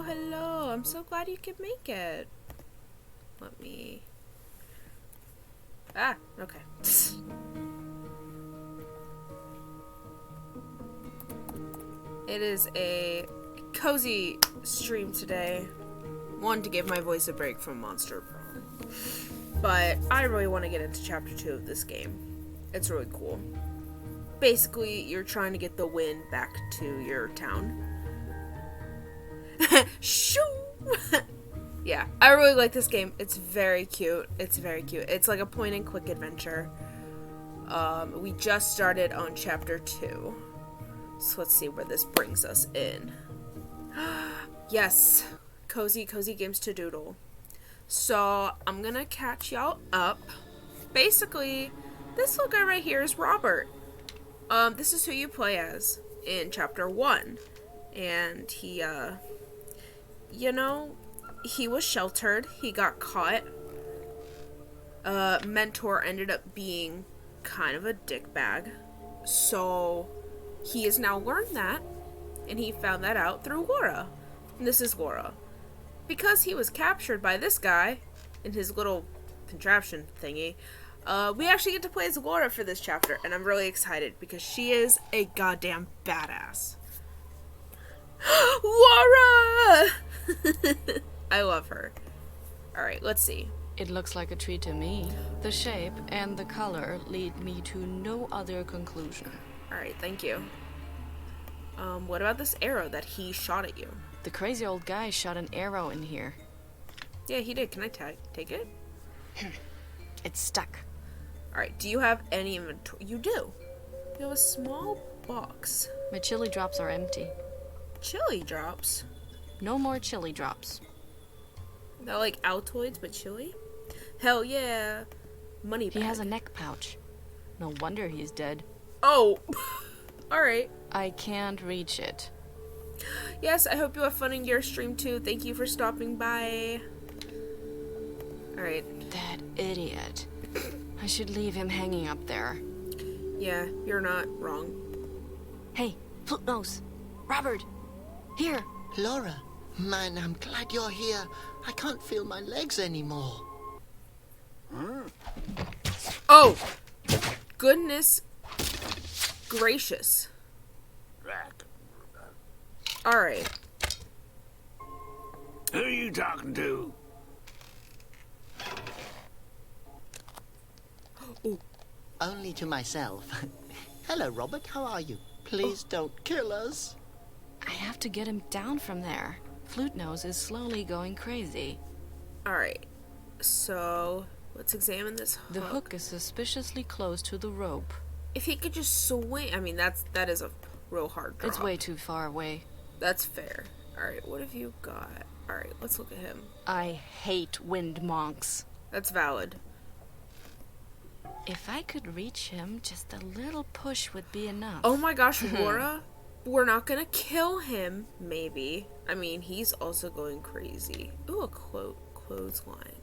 hello. I'm so glad you could make it. Let me... Ah, okay. It is a cozy stream today. Wanted to give my voice a break from Monster Prom. But I really want to get into Chapter 2 of this game. It's really cool. Basically, you're trying to get the wind back to your town. Shoo! Yeah, I really like this game. It's very cute. It's very cute. It's like a point-and-click adventure. We just started on Chapter 2. So let's see where this brings us in. Yes, cozy games to doodle. So I'm gonna catch y'all up. Basically, this little guy right here is Robert. This is who you play as in Chapter 1. And he, he was sheltered. He got caught. Mentor ended up being kind of a dickbag. So he has now learned that, and he found that out through Laura. And this is Laura. Because he was captured by this guy in his little contraption thingy, we actually get to play as Laura for this chapter, and I'm really excited because she is a goddamn badass. Laura! I love her. Alright, let's see. It looks like a tree to me. The shape and the color lead me to no other conclusion. Alright, thank you. What about this arrow that he shot at you? The crazy old guy shot an arrow in here. Yeah, he did. Can I take it? It's stuck. Alright, do you have any inventory? You do. You have a small box. My chili drops are empty. Chili drops? No more chili drops. Not like Altoids, but chili? Hell yeah. Money bag. He has a neck pouch. No wonder he's dead. Oh! Alright. I can't reach it. Yes, I hope you have fun in your stream too. Thank you for stopping by. Alright. That idiot. I should leave him hanging up there. Yeah, you're not wrong. Hey, Flute Nose. Robert. Here. Laura. Man, I'm glad you're here. I can't feel my legs anymore. Oh! Goodness gracious. Alright. Who are you talking to? Ooh. Only to myself. Hello, Robert. How are you? Please don't kill us. I have to get him down from there. Flute Nose is slowly going crazy. Alright. So, let's examine this hook. The hook is suspiciously close to the rope. If he could just swing... I mean, that is a real hard drop. It's way too far away. That's fair. Alright, what have you got? Alright, let's look at him. I hate wind monks. That's valid. If I could reach him, just a little push would be enough. Oh my gosh, Laura. We're not gonna kill him, maybe. I mean, he's also going crazy. Ooh, a clothesline.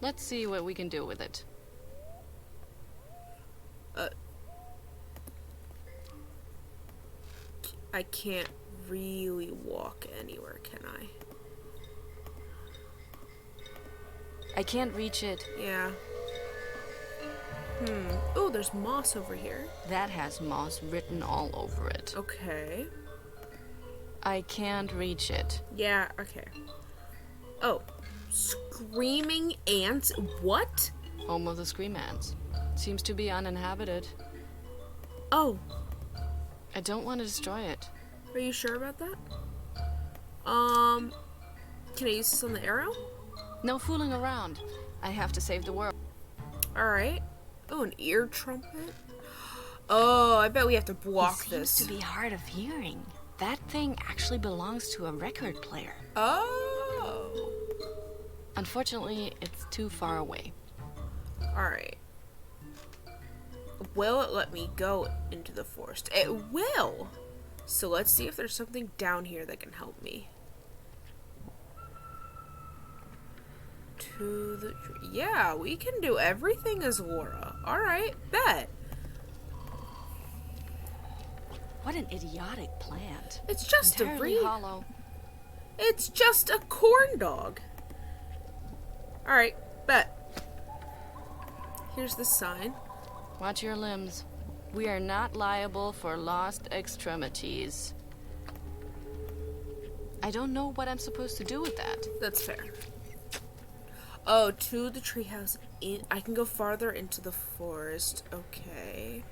Let's see what we can do with it. I can't really walk anywhere, can I? I can't reach it. Yeah. Oh, there's moss over here. That has moss written all over it. Okay. I can't reach it. Yeah, okay. Oh. Screaming ants? What? Home of the Scream Ants. Seems to be uninhabited. Oh. I don't want to destroy it. Are you sure about that? Can I use this on the arrow? No fooling around. I have to save the world. Alright. Oh, an ear trumpet? Oh, I bet we have to block It this. seems to be hard of hearing. That thing actually belongs to a record player. Oh. Unfortunately, it's too far away. Alright. Will it let me go into the forest? It will! So let's see if there's something down here that can help me. To the tree. Yeah, we can do everything as Laura. Alright, bet. What an idiotic plant. It's just Entirely debris. hollow. It's just a corn dog. Alright, bet. Here's the sign. Watch your limbs. We are not liable for lost extremities. I don't know what I'm supposed to do with that. That's fair. Oh, to the treehouse. I can go farther into the forest. Okay.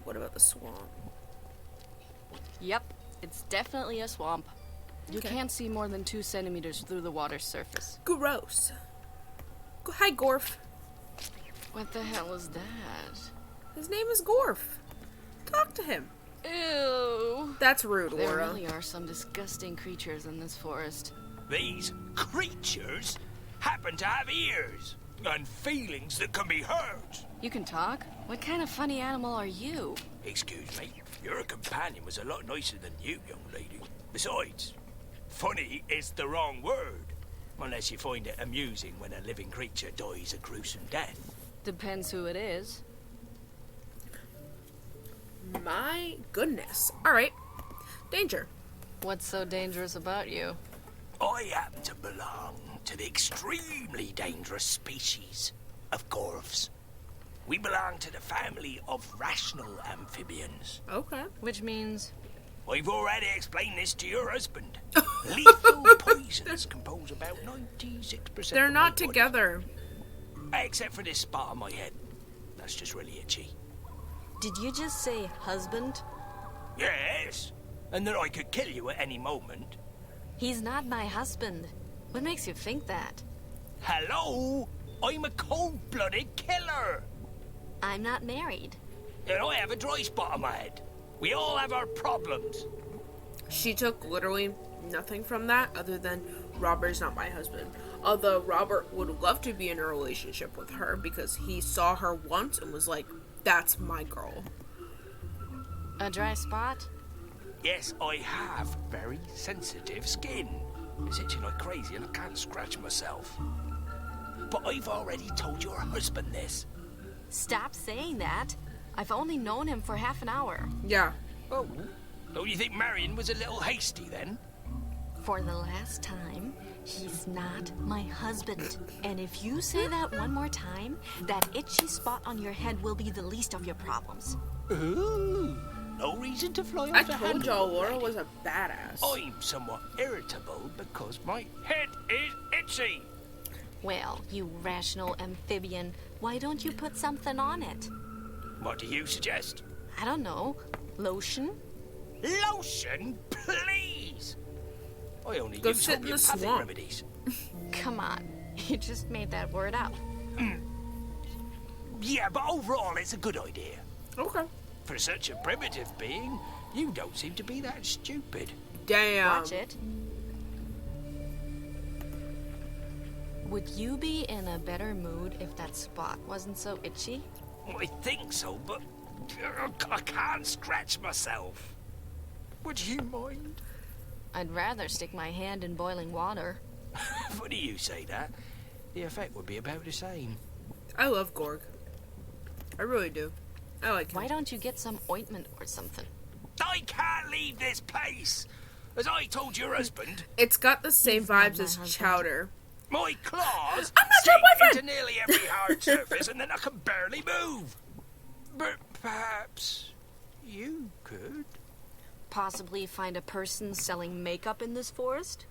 What about the swamp? Yep, it's definitely a swamp. You Okay. can't see more than 2 centimeters through the water's surface. Gross. Hi, Gorf. What the hell is that? His name is Gorf. Talk to him. Ew. That's rude, There Laura. really are some disgusting creatures in this forest. These creatures happen to have ears and feelings that can be hurt. You can talk? What kind of funny animal are you? Excuse me, your companion was a lot nicer than you, young lady. Besides, funny is the wrong word. Unless you find it amusing when a living creature dies a gruesome death. Depends who it is. My goodness. Alright. Danger. What's so dangerous about you? I happen to belong to the extremely dangerous species of Gorfs. We belong to the family of rational amphibians. Okay. Which means... I've already explained this to your husband. Lethal poisons compose about 96% They're of my not body. together. Except for this spot on my head. That's just really itchy. Did you just say husband? Yes, and that I could kill you at any moment. He's not my husband. What makes you think that? Hello? I'm a cold-blooded killer. I'm not married. And I have a dry spot on my head. We all have our problems. She took literally nothing from that other than Robert's not my husband. Although Robert would love to be in a relationship with her because he saw her once and was like, that's my girl. A dry spot? Yes, I have very sensitive skin. It's itching like crazy and I can't scratch myself. But I've already told your husband this. Stop saying that. I've only known him for half an hour. Yeah. Oh, don't you think Marion was a little hasty then? For the last time, he's not my husband. And if you say that one more time, that itchy spot on your head will be the least of your problems. Ooh, no reason to fly I off the told handle. y'all Laura was a badass. I'm somewhat irritable because my head is itchy. Well, you rational amphibian, why don't you put something on it? What do you suggest? I don't know. Lotion? Lotion, please. I only Go use sit in the homeopathic swamp. remedies. Come on. You just made that word up. Yeah, but overall it's a good idea. Okay. For such a primitive being, you don't seem to be that stupid. Damn. Watch it. Would you be in a better mood if that spot wasn't so itchy? I think so, but I can't scratch myself. Would you mind? I'd rather stick my hand in boiling water. Funny you say that. The effect would be about the same. I love Gorg. I really do. I like him. Why don't you get some ointment or something? I can't leave this place. As I told your husband, It's got the same He's not vibes my as husband. Chowder. my claws I'm not sink your boyfriend! into nearly every hard surface and then I can barely move. But perhaps you could. Possibly find a person selling makeup in this forest?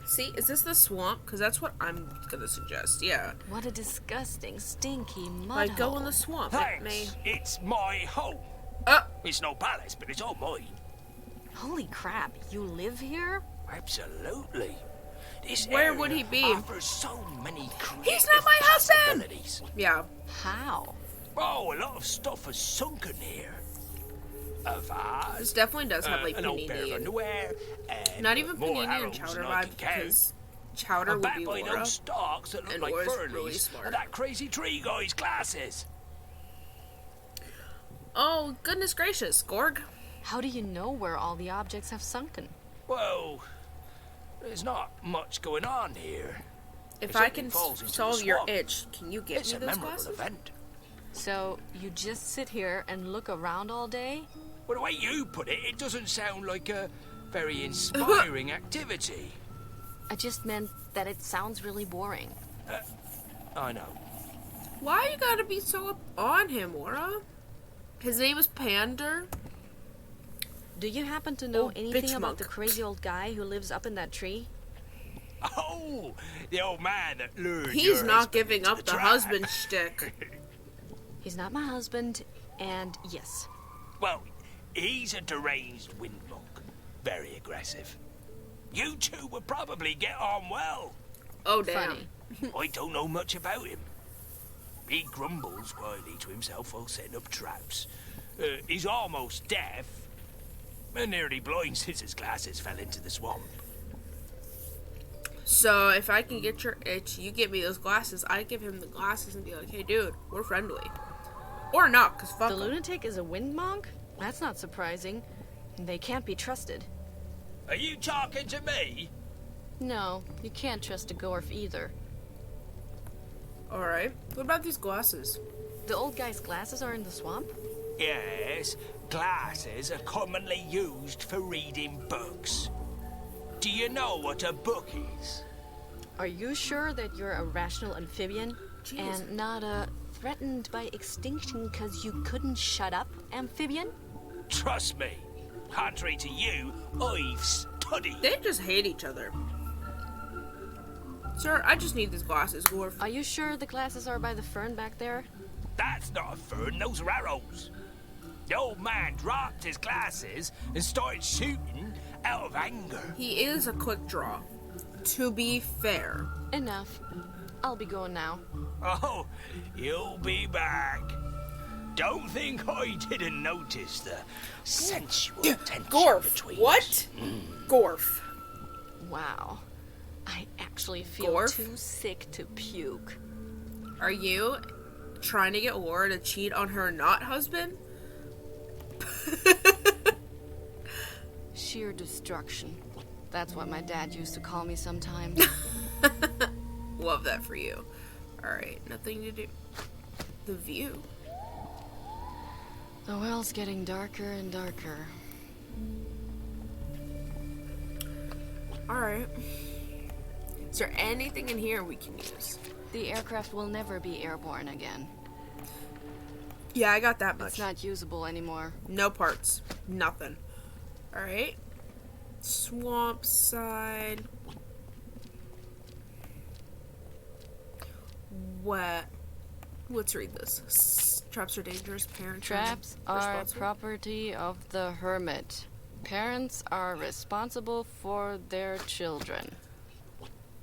See, is this the swamp? Because that's what I'm gonna suggest. Yeah. What a disgusting, stinky mud Like, go hole. in the swamp. It Thanks. may... It's my home. Uh, It's no palace, but it's all mine. Holy crap, you live here? Absolutely. This Where area would he be? offers so many creative He's not my husband! possibilities. yeah. How? Oh, a lot of stuff has sunken here. A This vase, definitely does have, like, an old pair of Panini. underwear, and Not even more Panini and arrows Chowder than I vibes, can count. because Chowder I'm would back be by Laura. those stalks that look and like Laura's Furleys, really smart. and that crazy tree guy's glasses. Oh, goodness gracious, Gorg. How do you know where all the objects have sunken? Well, there's not much going on here. If If I something can falls into the solve your swamp, itch, can you get It's me a those memorable glasses? event. So, you just sit here and look around all day? Well, the way you put it, it doesn't sound like a very inspiring activity. I just meant that it sounds really boring. I know. Why you gotta be so up on him, Aura? His name is Pander. Do you happen to know Oh, anything bitch about monk. the crazy old guy who lives up in that tree? Oh, the old man that lured He's your not husband giving into up the trap. husband shtick. He's not my husband, and yes. Well, he's a deranged wind monk. Very aggressive. You two would probably get on well. Oh, damn. Funny. I don't know much about him. He grumbles quietly to himself while setting up traps. He's almost deaf. And nearly blind since his glasses fell into the swamp. So, if I can get your itch, you give me those glasses, I give him the glasses and be like, hey, dude, we're friendly. Or not, because fuck The 'em. lunatic is a wind monk? That's not surprising. They can't be trusted. Are you talking to me? No, you can't trust a Gorf either. Alright. What about these glasses? The old guy's glasses are in the swamp? Yes, glasses are commonly used for reading books. Do you know what a book is? Are you sure that you're a rational amphibian? Jeez. And not a threatened by extinction because you couldn't shut up amphibian? Trust me, contrary to you, I've studied. They just hate each other. Sir, I just need these glasses, Gorf. Are you sure the glasses are by the fern back there? That's not a fern, those are arrows. The old man dropped his glasses and started shooting out of anger. He is a quick draw. To be fair. Enough. I'll be going now. Oh, you'll be back. Don't think I didn't notice the sensual tension Gorf. between What? us. Gorf. Wow. I actually feel Gorf? too sick to puke. Are you trying to get Laura to cheat on her not husband? Sheer destruction. That's what my dad used to call me sometimes. Love that for you. Alright, nothing to do. The view. The well's getting darker and darker. Alright. Is there anything in here we can use? The aircraft will never be airborne again. Yeah, I got that It's much. not usable anymore. No parts. Nothing. Alright. Swamp side. What? Let's read this. Traps are dangerous. Parents Traps are are responsible. property of the hermit. Parents are responsible for their children.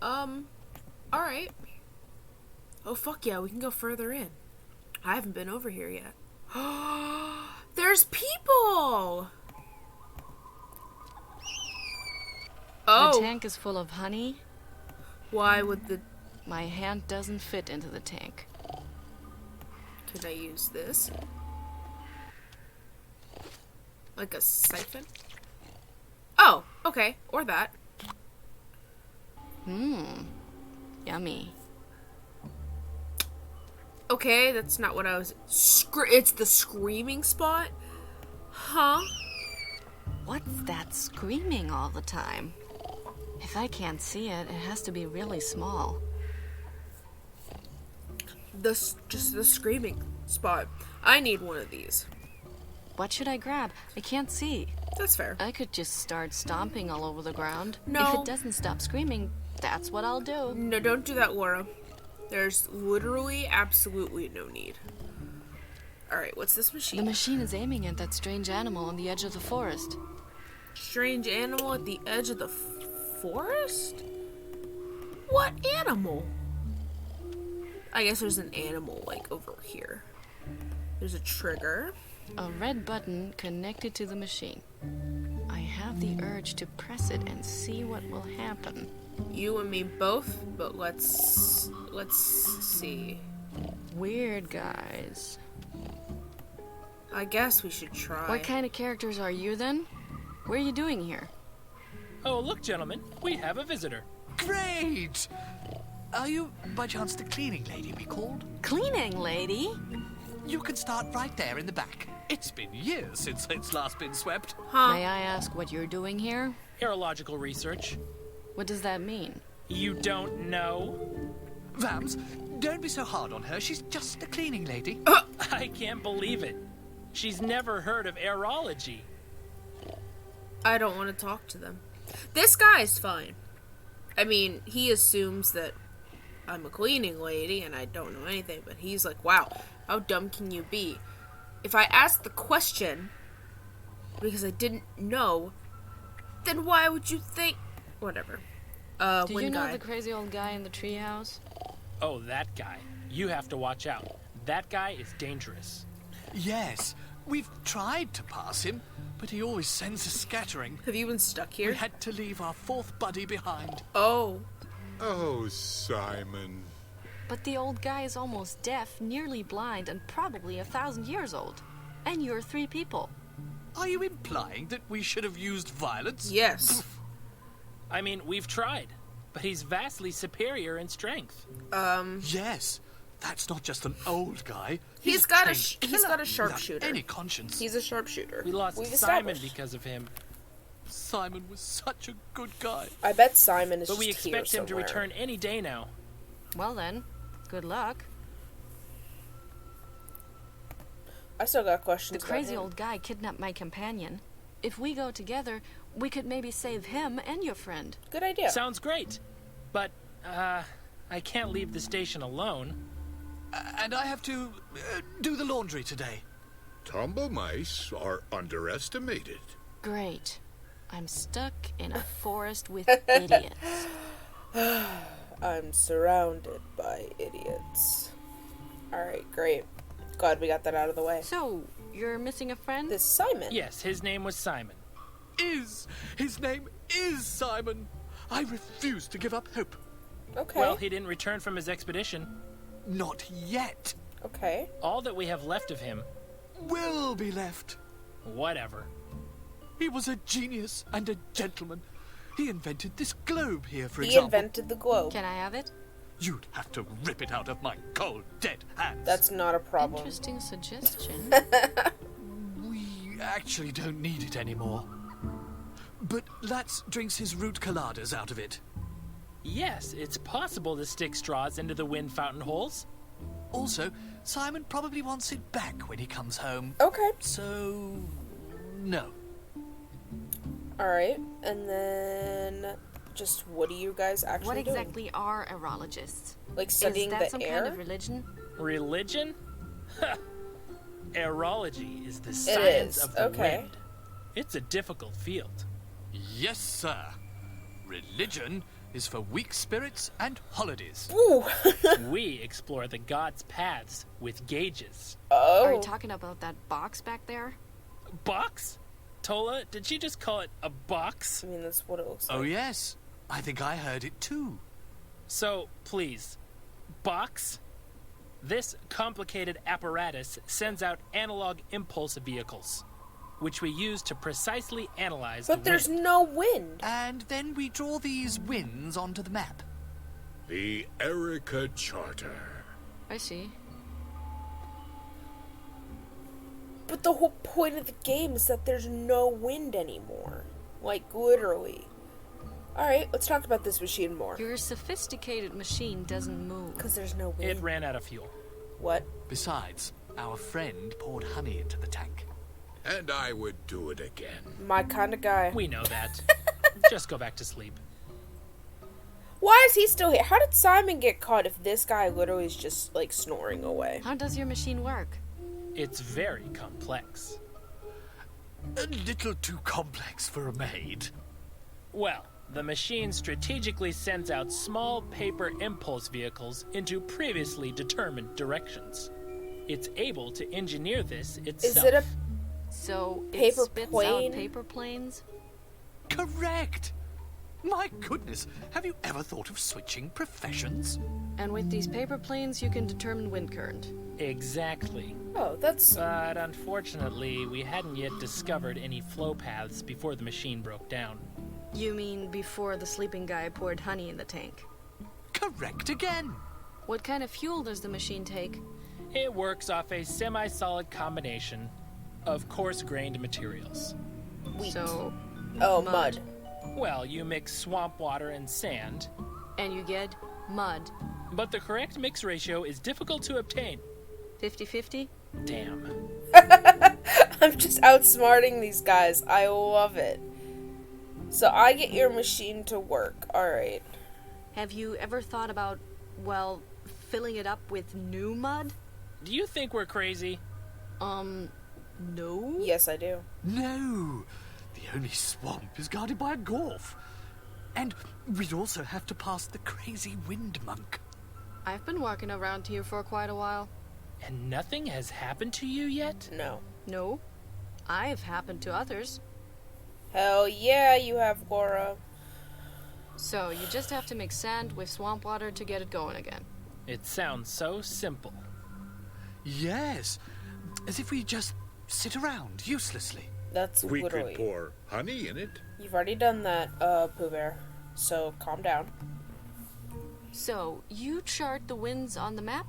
Alright. Oh, fuck yeah, we can go further in. I haven't been over here yet. There's people! The Oh, tank is full of honey. why would the... My hand doesn't fit into the tank. Can I use this? Like a siphon? Oh, okay. Or that. Yummy. Okay, that's not what I was... It's the screaming spot? Huh? What's that screaming all the time? If I can't see it, it has to be really small. Just the screaming spot. I need one of these. What should I grab? I can't see. That's fair. I could just start stomping all over the ground. No. If it doesn't stop screaming, that's what I'll do. No, don't do that, Laura. There's literally absolutely no need. Alright, what's this The machine? machine is aiming at that strange animal on the edge of the forest. Strange animal at the edge of the forest? What animal? I guess there's an animal, like, over here. There's a trigger. A red button connected to the machine. I have the urge to press it and see what will happen. You and me both, but let's see. Weird guys. I guess we should try. What kind of characters are you then? What are you doing here? Oh, look, gentlemen, we have a visitor. Great! Are you, by chance, the cleaning lady we called? Cleaning lady? You can start right there in the back. It's been years since it's last been swept. Huh? May I ask what you're doing here? Aerological research. What does that mean? You don't know? Vams, don't be so hard on her. She's just a cleaning lady. I can't believe it. She's never heard of aerology. I don't want to talk to them. This guy's fine. I mean, he assumes that I'm a cleaning lady and I don't know anything, but he's like, wow, how dumb can you be? If I asked the question because I didn't know, then why would you think... Whatever. Do you Wind know guy. the crazy old guy in the treehouse? Oh, that guy. You have to watch out. That guy is dangerous. Yes, we've tried to pass him, but he always sends us scattering. Have you been stuck We here? had to leave our fourth buddy behind. Oh. Oh, Simon. But the old guy is almost deaf, nearly blind, and probably 1,000 years old. And you're 3 people. Are you implying that we should have used violence? Yes. I mean, we've tried, but he's vastly superior in strength. Yes. That's not just an old guy. He's a got a trained he's killer got a without sharpshooter. any conscience. He's a sharpshooter. We lost We've Simon established. because of him, Simon was such a good guy. I bet Simon is but we just here expect him to somewhere. return any day now. Well then, good luck. I still got The questions. about crazy him. old guy kidnapped my companion. If we go together, we could maybe save him and your friend. Good idea. Sounds great. But, I can't leave the station alone. And I have to do the laundry today. Tumble mice are underestimated. Great. I'm stuck in a forest with idiots. I'm surrounded by idiots. Alright, great. Glad we got that out of the way. So, you're missing a friend? This Simon. Yes, his name was Simon. His name is Simon. I refuse to give up hope. Okay. Well, he didn't return from his expedition. Not yet. Okay. All that we have left of him, Will be left. whatever. He was a genius and a gentleman. He invented this globe here, for He example. invented the globe. Can I have it? You'd have to rip it out of my cold, dead hands. That's not a problem. Interesting suggestion. We actually don't need it anymore. But Latz drinks his root coladas out of it. Yes, it's possible to stick straws into the wind fountain holes. Also, Simon probably wants it back when he comes home. Okay. So, no. Alright. And then just what do you guys actually What do? exactly are aerologists? Like Is studying that the some air? kind of religion? Religion? Aerology is the science is, of the okay. wind. It's a difficult field. Yes, sir. Religion is for weak spirits and holidays. Ooh. We explore the gods' paths with gauges. Are Oh. you talking about that box back there? Box? Tola, did she just call it a box? I mean, that's what it looks like. Oh, yes. I think I heard it too. So, please, box? This complicated apparatus sends out analog impulse vehicles, which we use to precisely analyze But the there's wind. no wind. And then we draw these winds onto the map. The Erica Charter. I see. But the whole point of the game is that there's no wind anymore. Like, literally. Alright, let's talk about this machine more. Your sophisticated machine doesn't move. Because there's no wind. It ran out of fuel. What? Besides, our friend poured honey into the tank. And I would do it again. My kind of guy. We know that. Just go back to sleep. Why is he still here? How did Simon get caught if this guy literally is just, like, snoring away? How does your machine work? It's very complex. A little too complex for a maid. Well, the machine strategically sends out small paper impulse vehicles into previously determined directions. It's able to engineer this itself. Is it a... So it Paper spits plane? out paper planes? Correct! My goodness, have you ever thought of switching professions? And with these paper planes, you can determine wind current. Exactly. Oh, that's... But unfortunately, we hadn't yet discovered any flow paths before the machine broke down. You mean before the sleeping guy poured honey in the tank? Correct again! What kind of fuel does the machine take? It works off a semi-solid combination of coarse-grained materials. Wheat. So, Oh, mud. mud. Well, you mix swamp water and sand, and you get mud. but the correct mix ratio is difficult to obtain. 50-50? Damn. I'm just outsmarting these guys. I love it. So I get your machine to work. Alright. Have you ever thought about, well, filling it up with new mud? Do you think we're crazy? No? Yes, I do. No! The only swamp is guarded by a Gorf. And we'd also have to pass the crazy wind monk. I've been walking around here for quite a while. And nothing has happened to you yet? No. No? I've happened to others. Hell yeah, you have Gora. So, you just have to mix sand with swamp water to get it going again. It sounds so simple. Yes, as if we just sit around uselessly. That's We literally. could pour honey in it. You've already done that, Pooh Bear. So calm down. So, you chart the winds on the map?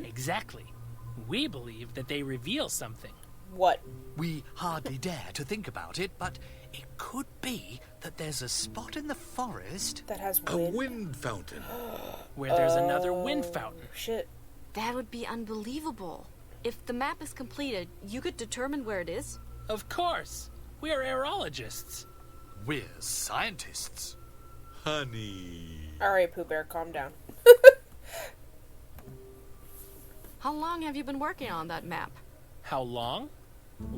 Exactly. We believe that they reveal something. What? We hardly dare to think about it, but it could be that there's a spot in the forest. That has A wind? wind fountain. Where there's another wind fountain. Shit. That would be unbelievable. If the map is completed, you could determine where it is? Of course. We are aerologists. We're scientists. Honey. Alright, Pooh Bear, calm down. How long have you been working on that map? How long?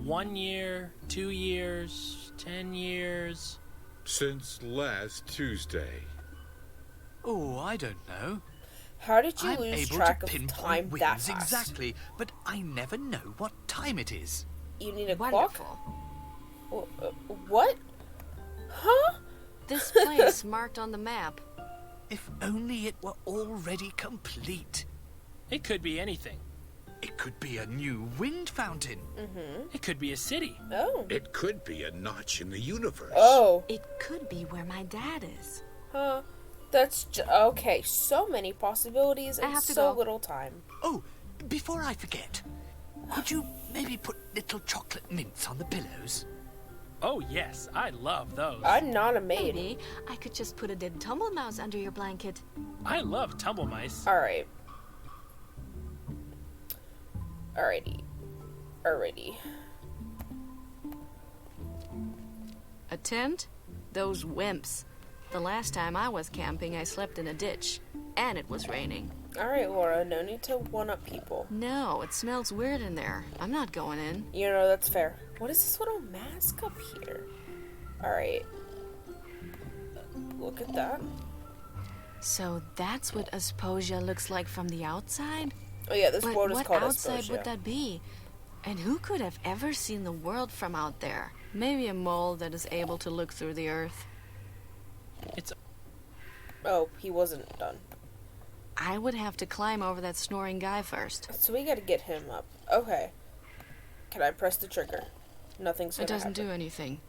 1 year, 2 years, 10 years. Since last Tuesday. Oh, I don't know. How did you I'm lose able track to of pinpoint time winds that fast? exactly, but I never know what time it is. You need a Wonderful. clock? What? Huh? This place marked on the map. If only it were already complete. It could be anything. It could be a new wind fountain. It could be a city. Oh. It could be a notch in the universe. Oh. It could be where my dad is. Huh. That's okay. So many possibilities I and have to so go. little time. Oh, before I forget, could you maybe put little chocolate mints on the pillows? Oh, yes. I love those. I'm not a maid. Maybe I could just put a dead tumble mouse under your blanket. I love tumble mice. Alright. Alrighty. Alrighty. A tent? Those wimps. The last time I was camping, I slept in a ditch. And it was raining. Alright, Laura. No need to one-up people. No, it smells weird in there. I'm not going in. You know, that's fair. What is this little mask up here? Alright. Look at that. So that's what Asposia looks like from the outside? Oh yeah, this But world is what called outside Asposia. would that be? And who could have ever seen the world from out there? Maybe a mole that is able to look through the earth. It's Oh, he wasn't done. I would have to climb over that snoring guy first. So we gotta get him up. Okay. Can I press the trigger? Nothing's gonna It doesn't happen. do anything.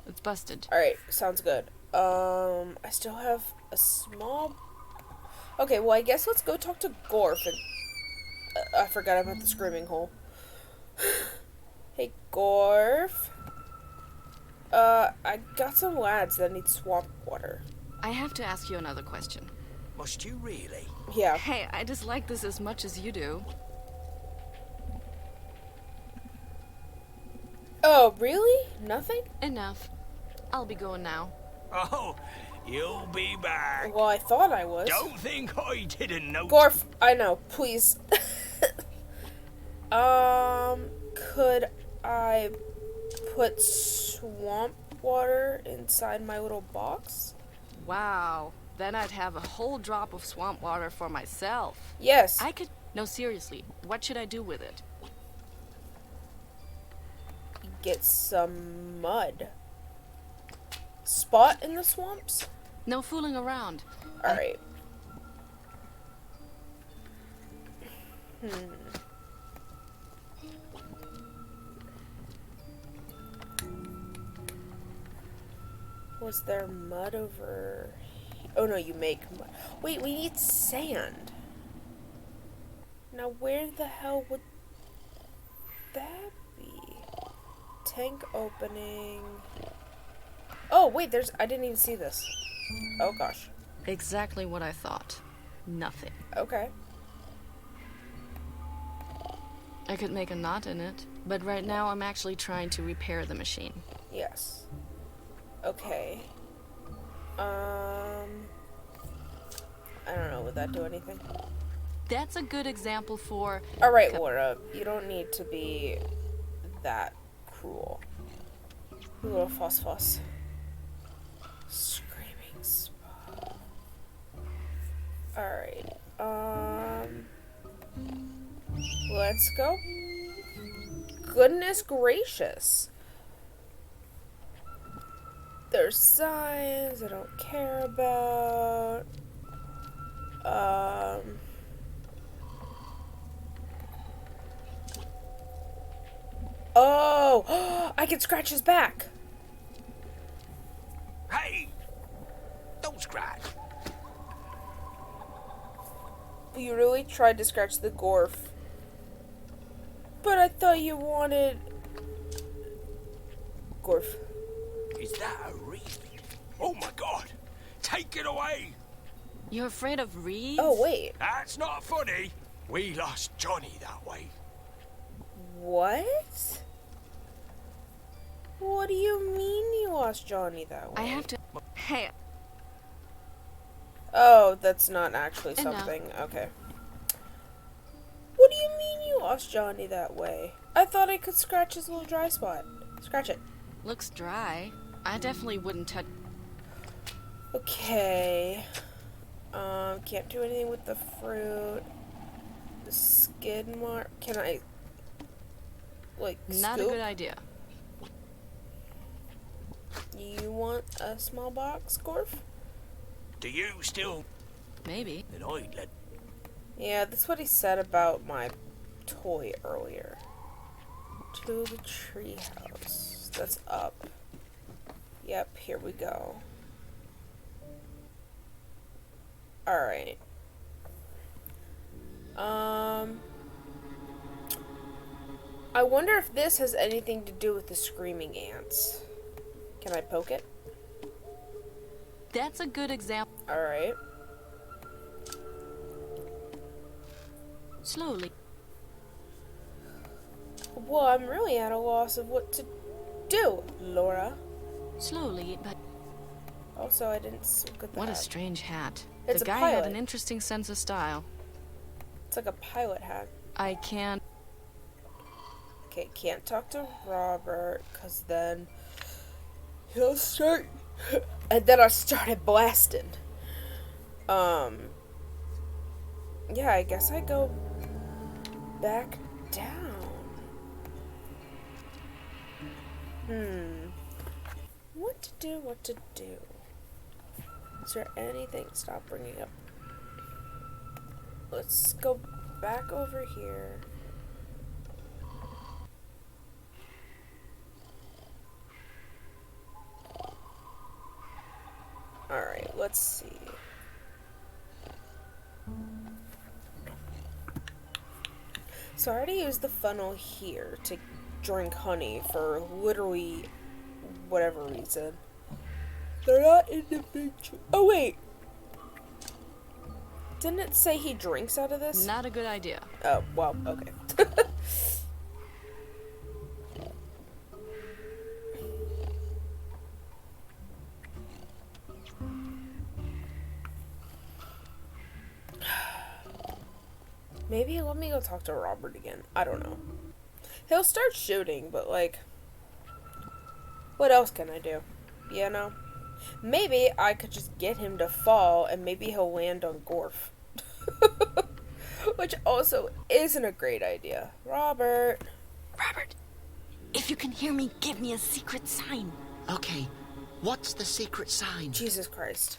It's busted. Alright, sounds good. I still have a small... Okay, well, I guess let's go talk to Gorf and... I forgot about the screaming hole. Hey, Gorf. I got some lads that need swamp water. I have to ask you another question. Must you really? Yeah. Hey, I dislike this as much as you do. Oh, really? Nothing? Enough. I'll be going now. Oh, you'll be back. Well, I thought I was. Don't think I didn't know. Gorf, I know, please. Could I put swamp water inside my little box? Wow. Then I'd have a whole drop of swamp water for myself. Yes. I could... No, seriously. What should I do with it? Get some mud. Spot in the swamps? No fooling around. Alright. Was there mud over... Oh no, you make mud. Wait, we need sand. Now where the hell would that be? Tank opening. Oh, wait, I didn't even see this. Oh, gosh. Exactly what I thought. Nothing. Okay. I could make a knot in it, but right now I'm actually trying to repair the machine. Yes. Okay. I don't know, would that do anything? That's a good example for... Alright, Wara, you don't need to be that cruel. You little fuss. Screaming spot. Alright, let's go. Goodness gracious. There's signs I don't care about. Oh! I can scratch his back! Hey! Don't scratch. You really tried to scratch the Gorf. But I thought you wanted... Gorf. Is that a reed? Oh my god! Take it away! You're afraid of reeds? Oh, wait. That's not funny. We lost Johnny that way. What? What do you mean you lost Johnny that way? I have to... Hey, Oh, that's not actually I know. something. Okay. What do you mean you lost Johnny that way? I thought I could scratch his little dry spot. Scratch it. looks dry. I definitely wouldn't touch... Okay. Can't do anything with the fruit. The skid mark. Can I, like, Not a scoop? good idea. You want a small box, Gorf? Do you still... Maybe. Then I'd let... Yeah, that's what he said about my toy earlier. To the treehouse. That's up. Yep, here we go. Alright. I wonder if this has anything to do with the screaming ants. Can I poke it? That's a good example. Alright. Slowly. Well, I'm really at a loss of what to do, Laura. Slowly, but... Also, I didn't look at that. What a strange hat. It's The a guy had pilot. an interesting sense of style. It's like a pilot hat. I can't... Okay, can't talk to Robert, because then he'll start... And then I started blasting. Yeah, I guess I go back down. What to do? Is there anything? Stop bringing up. Let's go back over here. Alright, let's see. So I already used the funnel here to drink honey for literally whatever reason. They're not individual. Oh, wait. Didn't it say he drinks out of this? Not a good idea. Oh, well, okay. Maybe let me go talk to Robert again. I don't know. He'll start shooting, but like, what else can I do? You know? Maybe I could just get him to fall and maybe he'll land on Gorf. Which also isn't a great idea. Robert. Robert, if you can hear me, give me a secret sign. Okay, what's the secret sign? Jesus Christ.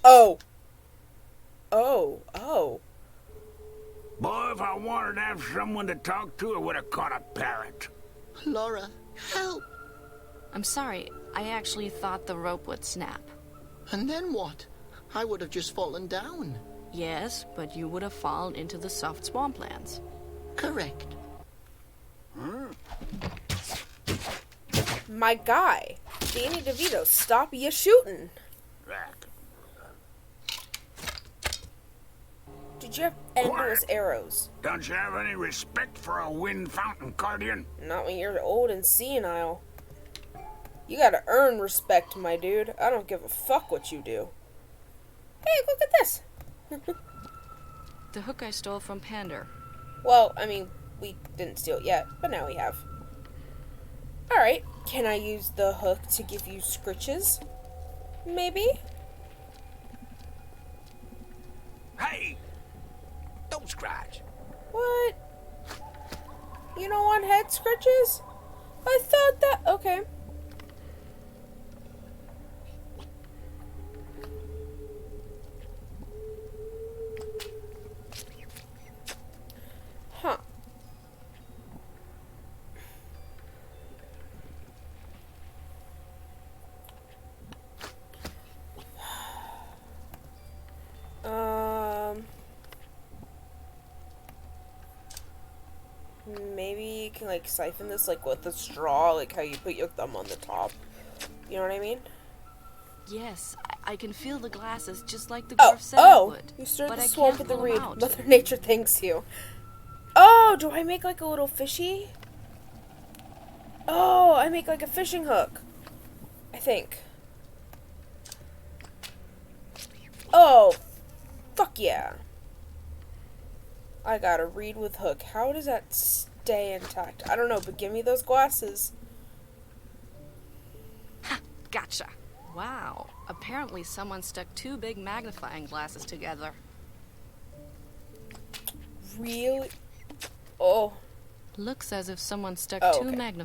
Oh. Oh. Boy, if I wanted to have someone to talk to, I would have caught a parrot. Laura, help! I'm sorry. I actually thought the rope would snap. And then what? I would have just fallen down. Yes, but you would have fallen into the soft swamplands. Correct. My guy, Danny DeVito, stop ya shooting. Rack. Did you have endless arrows? Don't you have any respect for a wind fountain, Guardian? Not when you're old and senile. You gotta earn respect, my dude. I don't give a fuck what you do. Hey, look at this. The hook I stole from Pander. Well, I mean, we didn't steal it yet, but now we have. Alright, can I use the hook to give you scritches? Maybe? Hey! Don't scratch. What? You don't want head scritches? I thought that... Okay. Huh. Maybe you can like siphon this like with a straw, like how you put your thumb on the top. You know what I mean? Yes, I can feel the glasses just like the Oh, dwarf said I would. you stirred but the I swamp can't with the pull 'em reed. out. Mother Nature thanks you. Oh, do I make like a little fishy? Oh, I make like a fishing hook. I think. Oh, fuck yeah. I got a reed with hook. How does that stay intact? I don't know, but give me those glasses. Ha! Gotcha. Wow. Apparently someone stuck two big magnifying glasses together. Really? Oh. Looks as if someone stuck Oh, two okay.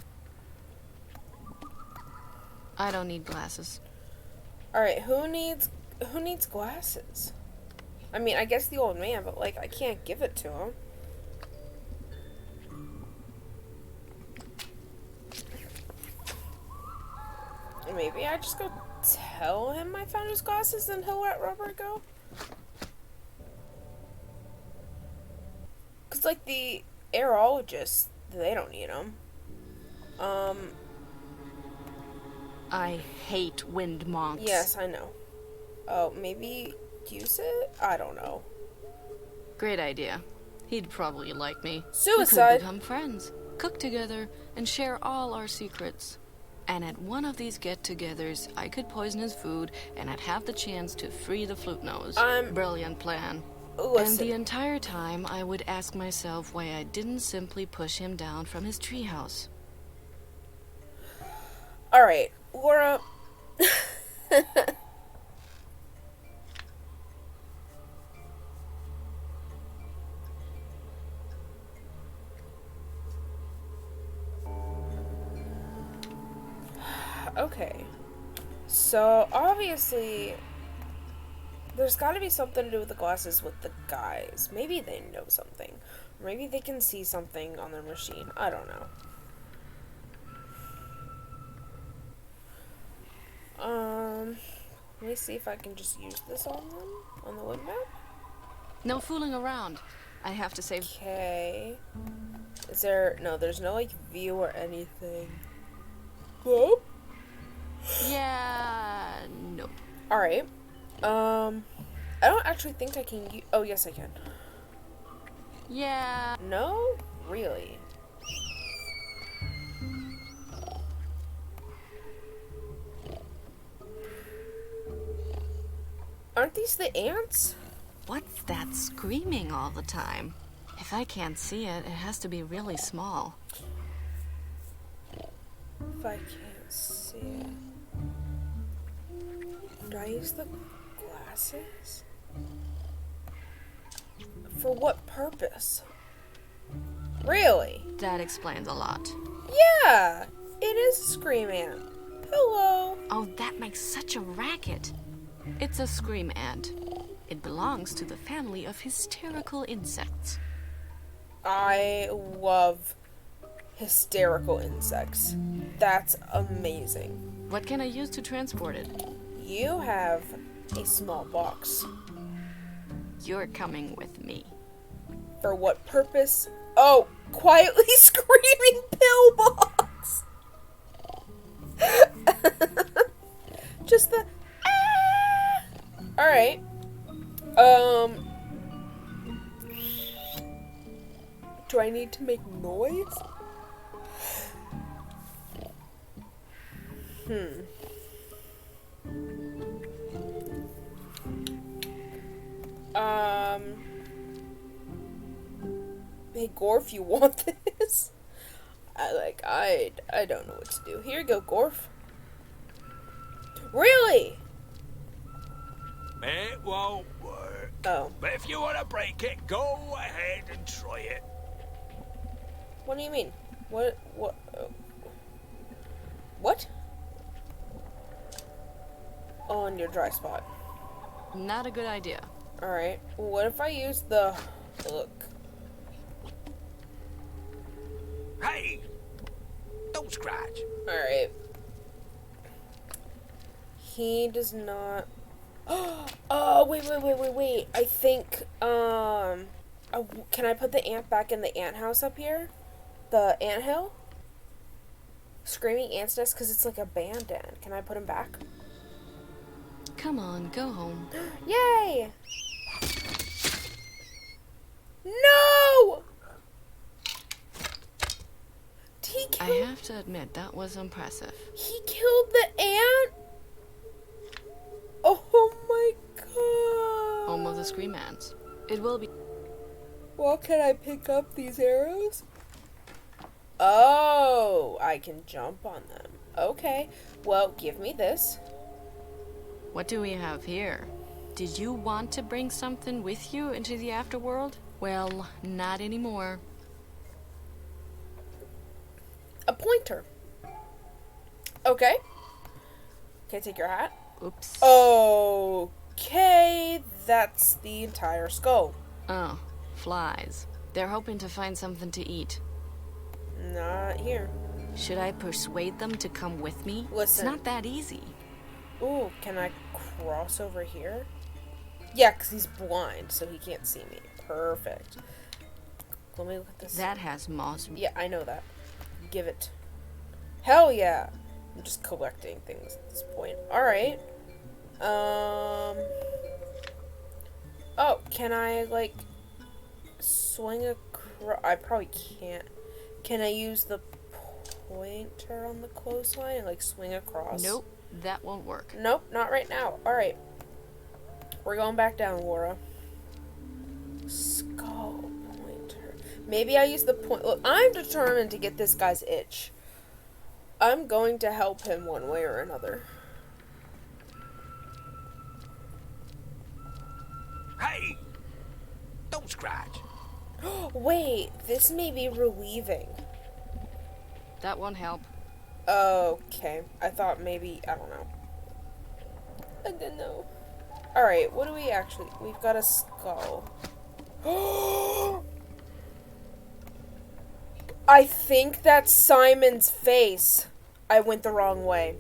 I don't need glasses. Alright, who needs glasses? I mean, I guess the old man, but like I can't give it to him. Maybe I just go tell him I found his glasses and he'll let Robert go? Cause like the aerologists, they don't need them. I hate wind monks. Yes, I know. Oh, maybe use it? I don't know. Great idea. He'd probably like me. We Suicide. could become friends, cook together, and share all our secrets. And at one of these get-togethers, I could poison his food, and I'd have the chance to free the flute nose. Brilliant plan. And Listen. the entire time, I would ask myself why I didn't simply push him down from his treehouse. Alright, Laura. Okay. So, obviously, there's gotta be something to do with the glasses with the guys. Maybe they know something. Or maybe they can see something on their machine. I don't know. Let me see if I can just use this on them, on the wood map. No fooling around. I have to save. Okay. Is there, no, there's no, like, view or anything. Whoa. Yeah, no. Alright. I don't actually think I can use, oh, yes, I can. Yeah. No? Really? Aren't these the ants? What's that screaming all the time? If I can't see it, it has to be really small. If I can't see it. Do I use the glasses? For what purpose? Really? That explains a lot. Yeah! It is a scream ant. Hello! Oh, that makes such a racket. It's a scream ant. It belongs to the family of hysterical insects. I love hysterical insects. That's amazing. What can I use to transport it? You have a small box. You're coming with me. For what purpose? Oh, quietly screaming pillbox. Just the ah! All right. Do I need to make noise? Hey, Gorf, you want this? I don't know what to do. Here you go, Gorf. Really? It won't work. Oh. But if you want to break it, go ahead and try it. What do you mean? What? What? On your dry spot. Not a good idea. Alright. What if I use the hook? Hey! Don't scratch. Alright. He does not... Oh, wait. I think, can I put the ant back in the ant house up here? The ant hill? Screaming Ant's Nest, because it's like abandoned. Can I put him back? Come on, go home. Yay! No! Did he kill... I have to admit, that was impressive. He killed the ant? Oh my god. Home of the Scream Ants. It will be... Well, can I pick up these arrows? Oh, I can jump on them. Okay. Well, give me this. What do we have here? Did you want to bring something with you into the afterworld? Well, not anymore. A pointer. Okay. Okay, take your hat. Oops. Okay, that's the entire skull. Oh, flies. They're hoping to find something to eat. Not here. Should I persuade them to come with me? Listen. It's not that easy. Ooh, can I cross over here? Yeah, because he's blind, so he can't see me. Perfect. Let me look at this. That has moss. Yeah, I know that. Give it. Hell yeah. I'm just collecting things at this point. Alright. Oh, can I, like, swing across? I probably can't. Can I use the pointer on the clothesline and, like, swing across? Nope, that won't work. Nope, not right now. Alright. We're going back down, Laura. Skull pointer. Maybe I use the point. Look, I'm determined to get this guy's itch. I'm going to help him one way or another. Hey! Don't scratch. Wait, this may be relieving. That won't help. Okay. I thought maybe, I don't know. I didn't know. Alright, what do we actually... We've got a skull. I think that's Simon's face. I went the wrong way.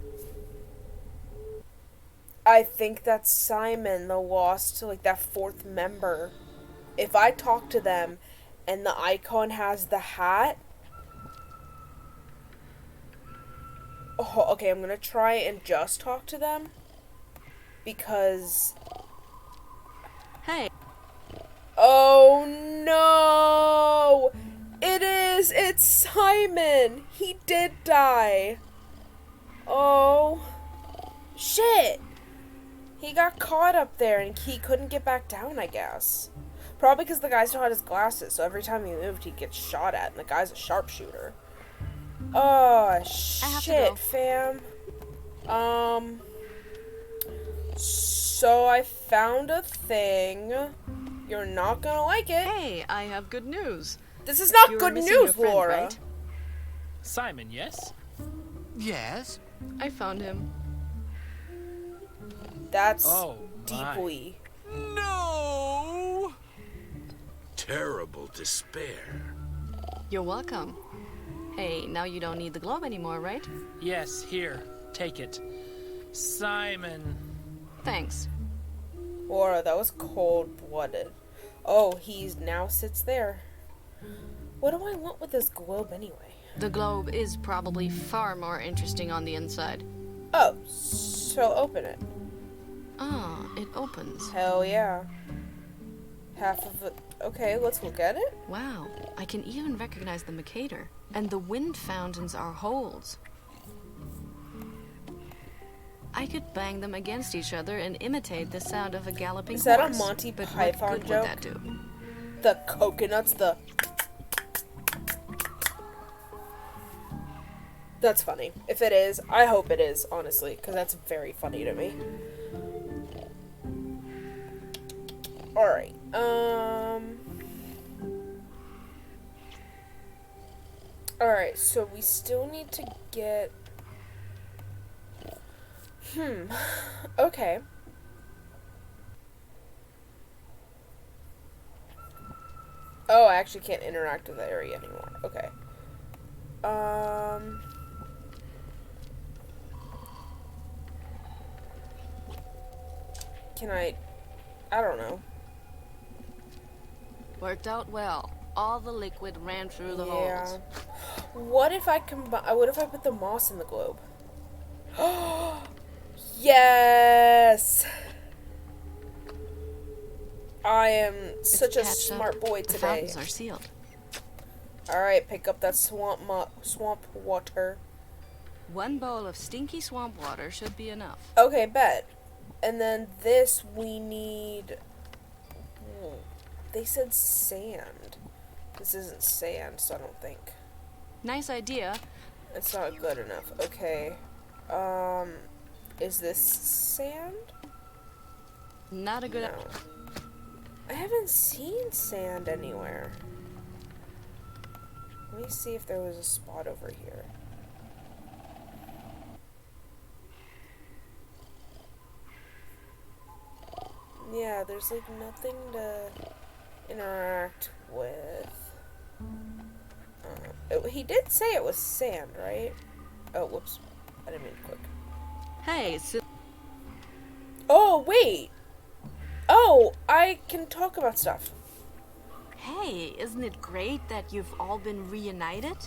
I think that's Simon, the lost, like, that fourth member. If I talk to them and the icon has the hat... Oh, okay, I'm gonna try and just talk to them. Because... Hey. Oh no! It is! It's Simon! He did die. Oh. Shit! He got caught up there and he couldn't get back down, I guess. Probably because the guy still had his glasses, so every time he moved, he'd get shot at, and the guy's a sharpshooter. Oh, shit, fam. So I found a thing. You're not gonna like it. Hey, I have good news. This is not You were good missing your news, friend, Laura. right? Simon, yes? Yes? I found him. That's Oh, my. deeply. No! Terrible despair. You're welcome. Hey, now you don't need the globe anymore, right? Yes, here. Take it. Simon. Thanks. Whoa, that was cold-blooded. Oh, he now sits there. What do I want with this globe anyway? The globe is probably far more interesting on the inside. Oh, so open it. Ah, it opens. Hell yeah. Half of it. Okay, let's look at it. Wow, I can even recognize the Mercator. And the wind fountains are holes. I could bang them against each other and imitate the sound of a galloping horse. Is that a Monty but Python what good joke? would that do? The coconuts, the... That's funny. If it is, I hope it is, honestly, because that's very funny to me. Alright, Alright, so we still need to get... Okay. Oh, I actually can't interact with the area anymore. Okay. Can I don't know. Worked out well. All the liquid ran through the Yeah. holes. What if I what if I put the moss in the globe? Yes! I am such a It's patched smart up. boy The today. fountains are sealed. Alright, pick up that swamp water. 1 bowl of stinky swamp water should be enough. Okay, bet. And then this we need... They said sand. This isn't sand, so I don't think. Nice idea. It's not good enough. Okay. Is this sand? Not a good... No. I haven't seen sand anywhere. Let me see if there was a spot over here. Yeah, there's like nothing to interact with. He did say it was sand, right? Oh, whoops. I didn't mean to click. Hey, Oh, wait! Oh, I can talk about stuff. Hey, isn't it great that you've all been reunited?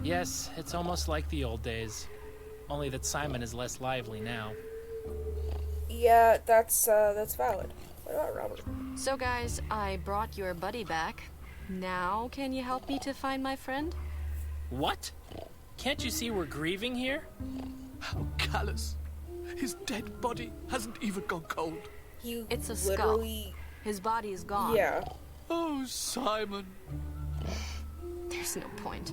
Yes, it's almost like the old days. Only that Simon is less lively now. Yeah, that's valid. What about Robert? So guys, I brought your buddy back. Now, can you help me to find my friend? What? Can't you see we're grieving here? How callous. His dead body hasn't even gone cold. It's a literally... skull. His body is gone. Yeah. Oh, Simon. There's no point.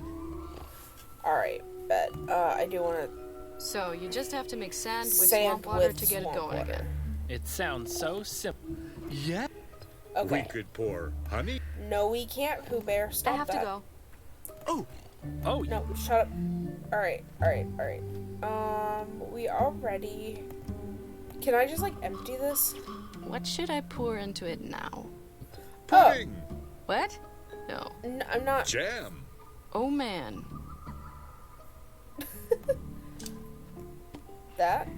Alright, bet. I do want to... So, you just have to mix sand with Sand swamp water with to get it swamp going water. again. It sounds so simple. Yeah? Okay. We could pour honey. No, we can't, Pooh Bear. Stop I have that. to go. Oh, Oh, No, shut up. Alright. We already... Can I just, like, empty this? What should I pour into it now? Pudding. What? No. I'm not... Jam. Oh man. That?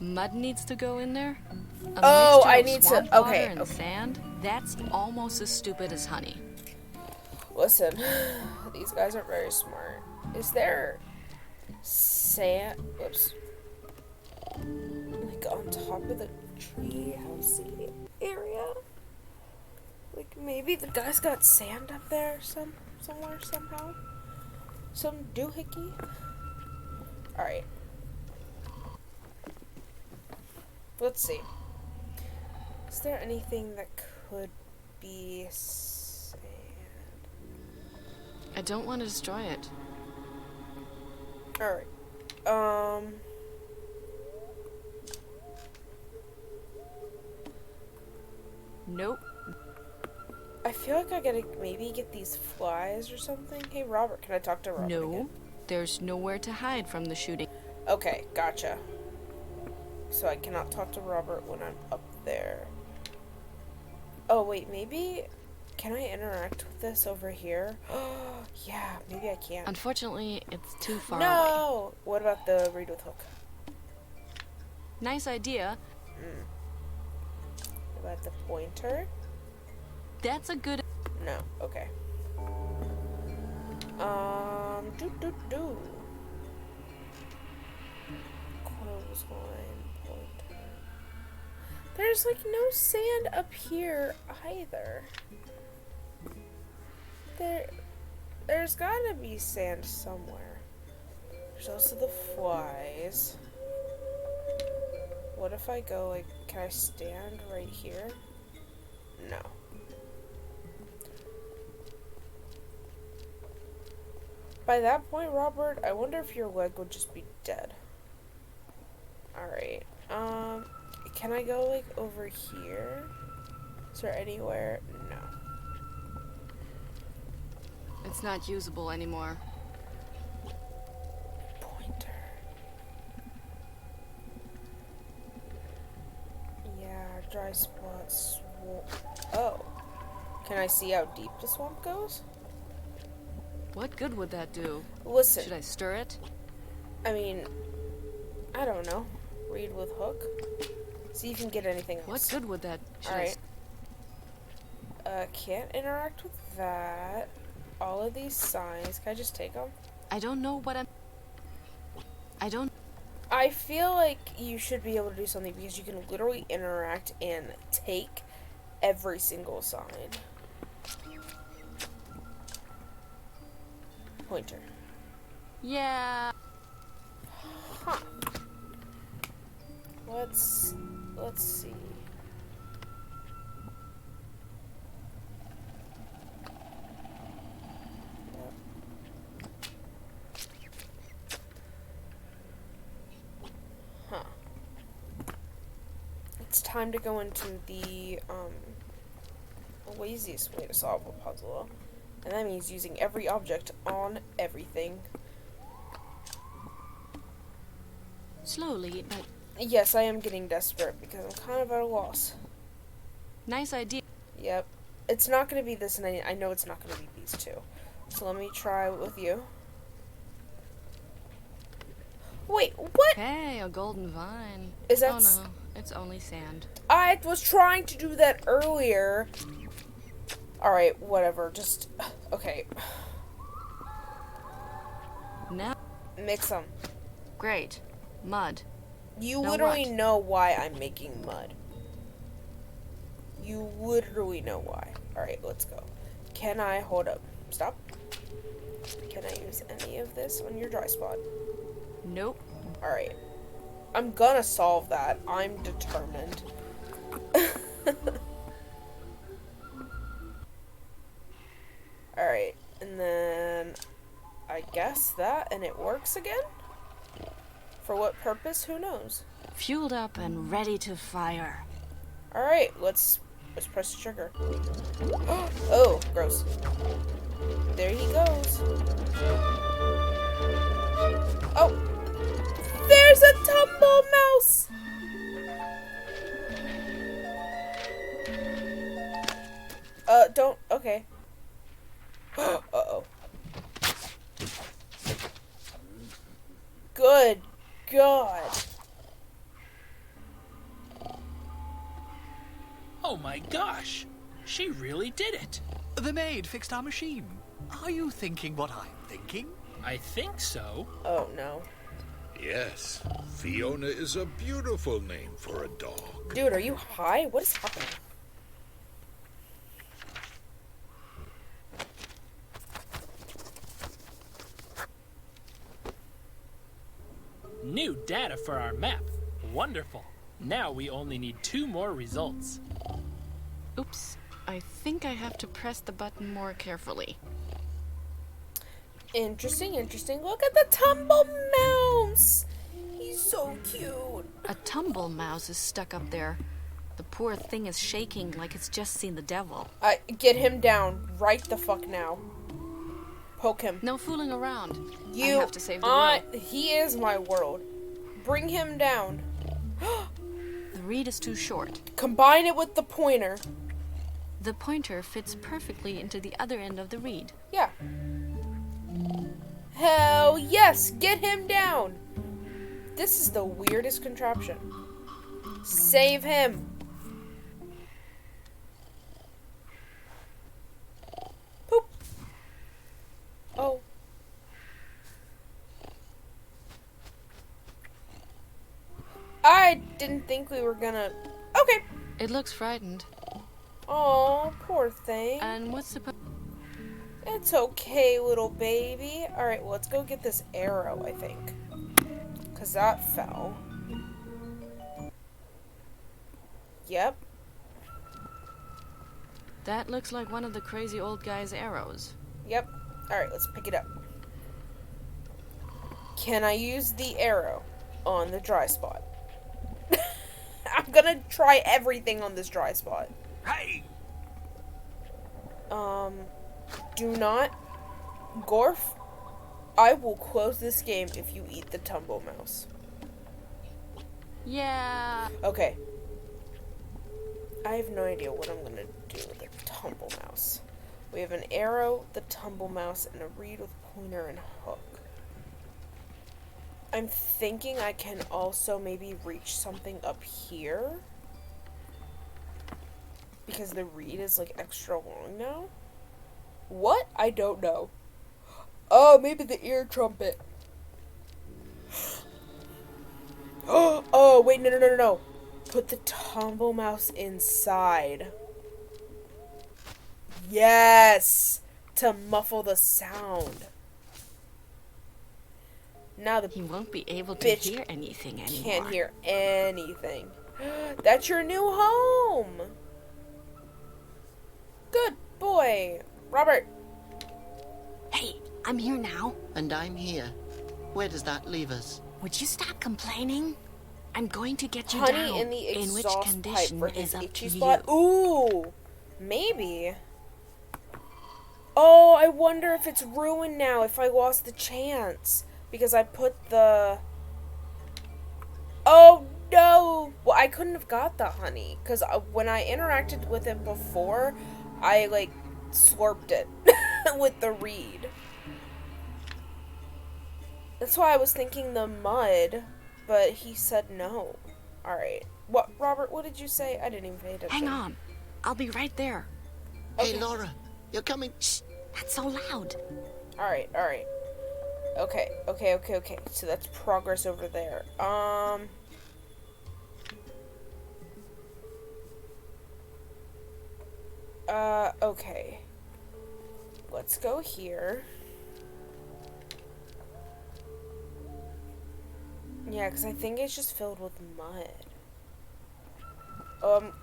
Mud needs to go in there? A Oh, mixture I of need to- swamp water okay, and okay. sand? That's almost as stupid as honey. Listen, these guys are very smart. Is there sand? Whoops. Like on top of the tree housey area? Like maybe the guy's got sand up there somewhere somehow? Some doohickey? Alright. Let's see. Is there anything that could be sand? I don't want to destroy it. Alright. Nope. I feel like I gotta maybe get these flies or something. Hey, Robert, can I talk to Robert No. again? There's nowhere to hide from the shooting. Okay, gotcha. So I cannot talk to Robert when I'm up there. Oh, wait, maybe... Can I interact with this over here? Yeah, maybe I can. Unfortunately, it's too far away. No! What about the read with hook? Nice idea. About the pointer? That's a good... No, okay. Do. Clothesline, pointer. There's like no sand up here either. There's gotta be sand somewhere. There's also the flies. What if I go like, can I stand right here? No. By that point, Robert, I wonder if your leg would just be dead. Alright. Can I go, like, over here? Is there anywhere? No. It's not usable anymore. Pointer. Yeah, dry spots. Oh. Can I see how deep the swamp goes? What good would that do? Listen. Should I stir it? I mean, I don't know. Read with hook. See if you can get anything else. What good would that? Alright. Can't interact with that. All of these signs. Can I just take them? I don't know what I feel like you should be able to do something because you can literally interact and take every single sign. Pointer. Yeah. Huh. Let's see. Huh. It's time to go into the laziest way to solve a puzzle. And that means using every object on everything. Slowly, but Yes, I am getting desperate because I'm kind of at a loss. nice idea. Yep. It's not going to be this, and I know it's not going to be these two. So let me try with you. Wait, what? Hey, a golden vine. Is that Oh no, it's only sand. I was trying to do that earlier. Alright, whatever. Just... Okay. Now, Mix them. great. Mud. You Now literally what? know why I'm making mud. You literally know why. Alright, let's go. Can I... Hold up. Stop. Can I use any of this on your dry spot? Nope. Alright. I'm gonna solve that. I'm determined. Alright. And then... I guess that, and it works again? For what purpose? Who knows? Fueled up and ready to fire. Alright, let's press the trigger. Oh, gross. There he goes. Oh! There's a tumble mouse! Don't... Okay. Uh-oh. Good God. Oh my gosh! She really did it! The maid fixed our machine. Are you thinking what I'm thinking? I think so. Oh, no. Yes, Fiona is a beautiful name for a dog. Dude, are you high? What is happening? New data for our map. Wonderful. Now we only need 2 more results. Oops. I think I have to press the button more carefully. Interesting, interesting. Look at the tumble mouse. He's so cute. A tumble mouse is stuck up there. The poor thing is shaking like it's just seen the devil. Get him down right the fuck now. Poke him. No fooling around. You I have to save the world. He is my world. Bring him down. The reed is too short. Combine it with the pointer. The pointer fits perfectly into the other end of the reed. Yeah. Hell yes! Get him down! This is the weirdest contraption. Save him! didn't think we were gonna... Okay. It looks frightened. Oh, poor thing. And what's the... It's okay, little baby. Alright, well, let's go get this arrow, I think. Because that fell. Yep. That looks like one of the crazy old guy's arrows. Yep. Alright, let's pick it up. Can I use the arrow on the dry spot? I'm gonna try everything on this dry spot. Hey! Do not. Gorf, I will close this game if you eat the tumble mouse. Yeah. Okay. I have no idea what I'm gonna do with the tumble mouse. We have an arrow, the tumble mouse, and a reed with pointer and hook. I'm thinking I can also maybe reach something up here. Because the reed is like extra long now. What? I don't know. Oh, maybe the ear trumpet. Oh, wait, no. Put the tumble mouse inside. Yes! To muffle the sound. Now the He won't be able to bitch hear anything anymore. can't hear anything. That's your new home! Good boy, Robert. Hey, I'm here now. And I'm here. Where does that leave us? Would you stop complaining? I'm going to get you Honey down. in the in which exhaust pipe condition for his is up itchy to spot. you. Ooh, maybe. Oh, I wonder if it's ruined now, if I lost the chance. Because I put the... Oh, no! Well, I couldn't have got the honey. Because when I interacted with him before, I, like, slurped it with the reed. That's why I was thinking the mud, but he said no. Alright. What, Robert, what did you say? I didn't even pay attention. Hang on. I'll be right there. Hey, Okay. Laura, you're coming. Shh. That's so loud. Alright. Okay. So that's progress over there. Okay. Let's go here. Yeah, because I think it's just filled with mud.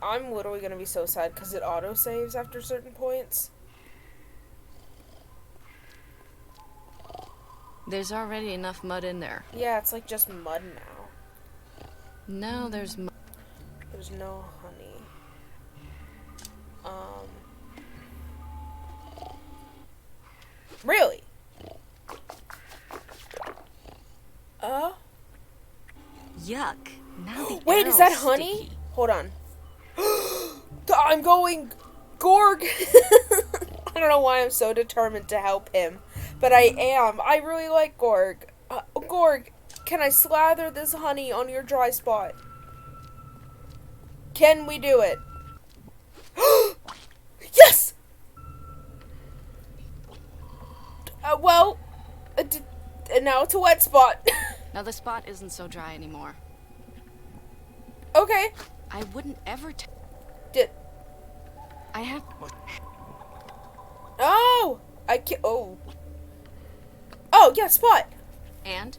I'm literally gonna be so sad because it auto-saves after certain points. There's already enough mud in there. Yeah, it's like just mud now. Now there's mud. There's no honey. Really? Yuck. Now the Wait, is that arrow's honey? sticky. Hold on. I'm going Gorg. I don't know why I'm so determined to help him, but I am. I really like Gorg. Gorg, can I slather this honey on your dry spot? Can we do it? Yes! And now it's a wet spot. Now the spot isn't so dry anymore. Okay. I wouldn't ever I have... Oh! I can't... Oh, yeah, spot. And?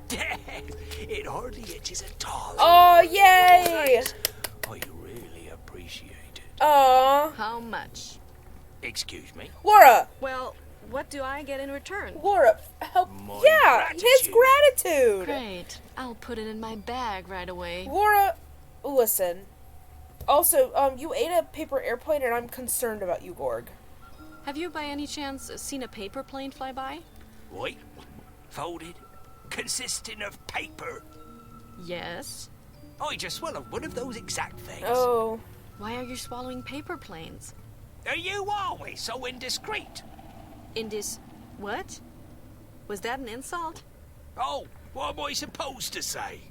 It hardly itches at all. Oh, yay! I really appreciate it. Aw. How much? Excuse me? Laura! Well, what do I get in return? Laura, help. My Yeah, his gratitude. Great. I'll put it in my bag right away. Laura, listen. Also, you ate a paper airplane and I'm concerned about you, Gorg. Have you by any chance seen a paper plane fly by? White, folded, consisting of paper. Yes. I just swallowed one of those exact things. Oh. Why are you swallowing paper planes? Are you always so indiscreet? What? Was that an insult? Oh, what am I supposed to say?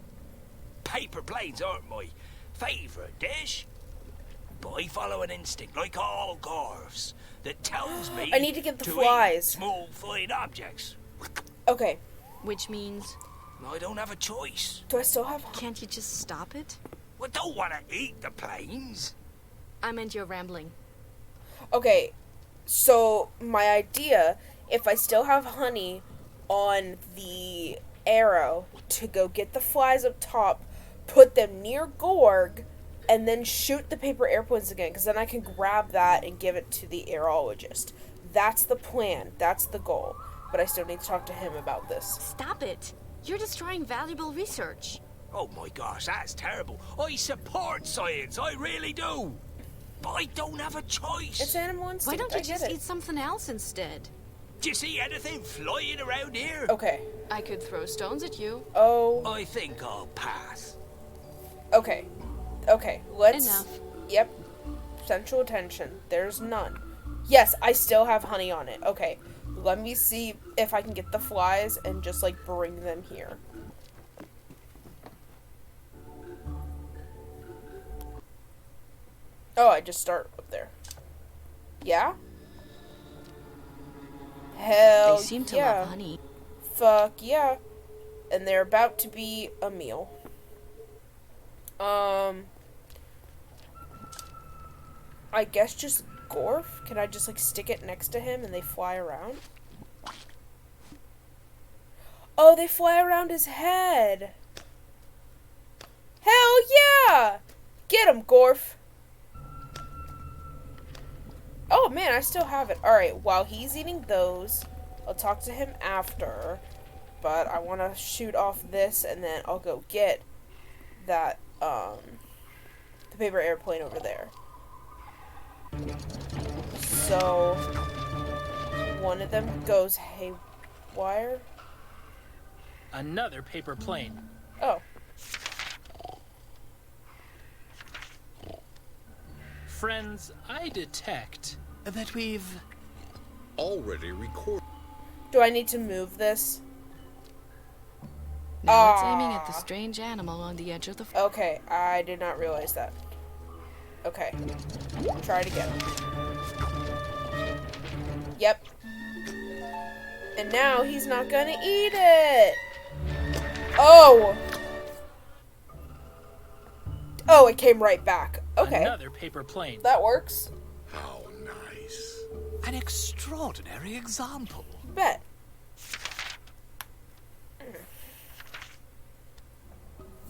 Paper planes aren't my favourite dish. But I follow an instinct, like all Gorfs, that tells me I need to get the eat flies. small flying objects. Okay. Which means... I don't have a choice. Do I still have... Can't you just stop it? We don't want to eat the planes. I meant you're rambling. Okay, so my idea, if I still have honey on the arrow to go get the flies up top, put them near Gorg, and then shoot the paper airplanes again, because then I can grab that and give it to the aerologist. That's the plan. That's the goal. But I still need to talk to him about this. Stop it. You're destroying valuable research. Oh my gosh, that's terrible. I support science, I really do. But I don't have a choice. It's animal instinct. Why don't you I get just it. eat something else instead? Do you see anything flying around here? Okay. I could throw stones at you. Oh. I think I'll pass. Okay. Okay. Let's. Enough. Yep. Central attention. There's none. Yes, I still have honey on it. Okay. Let me see if I can get the flies and just like bring them here. Oh, I just start up there. Yeah? Hell They seem to yeah. love honey. Fuck yeah. And they're about to be a meal. I guess just Gorf? Can I just like stick it next to him and they fly around? Oh, they fly around his head. Hell yeah! Get him, Gorf. Oh man, I still have it. Alright, while he's eating those, I'll talk to him after. But I want to shoot off this and then I'll go get that, the paper airplane over there. So, one of them goes haywire. Another paper plane. Oh. Friends, I detect That we've... Already recorded. Do I need to move this? Now it's aiming at the strange animal on the edge of the... Okay, I did not realize that. Okay. Try it again. Yep. And now he's not gonna eat it! Oh! Oh, it came right back. Okay. another paper plane. That works. How nice. an extraordinary example. Bet.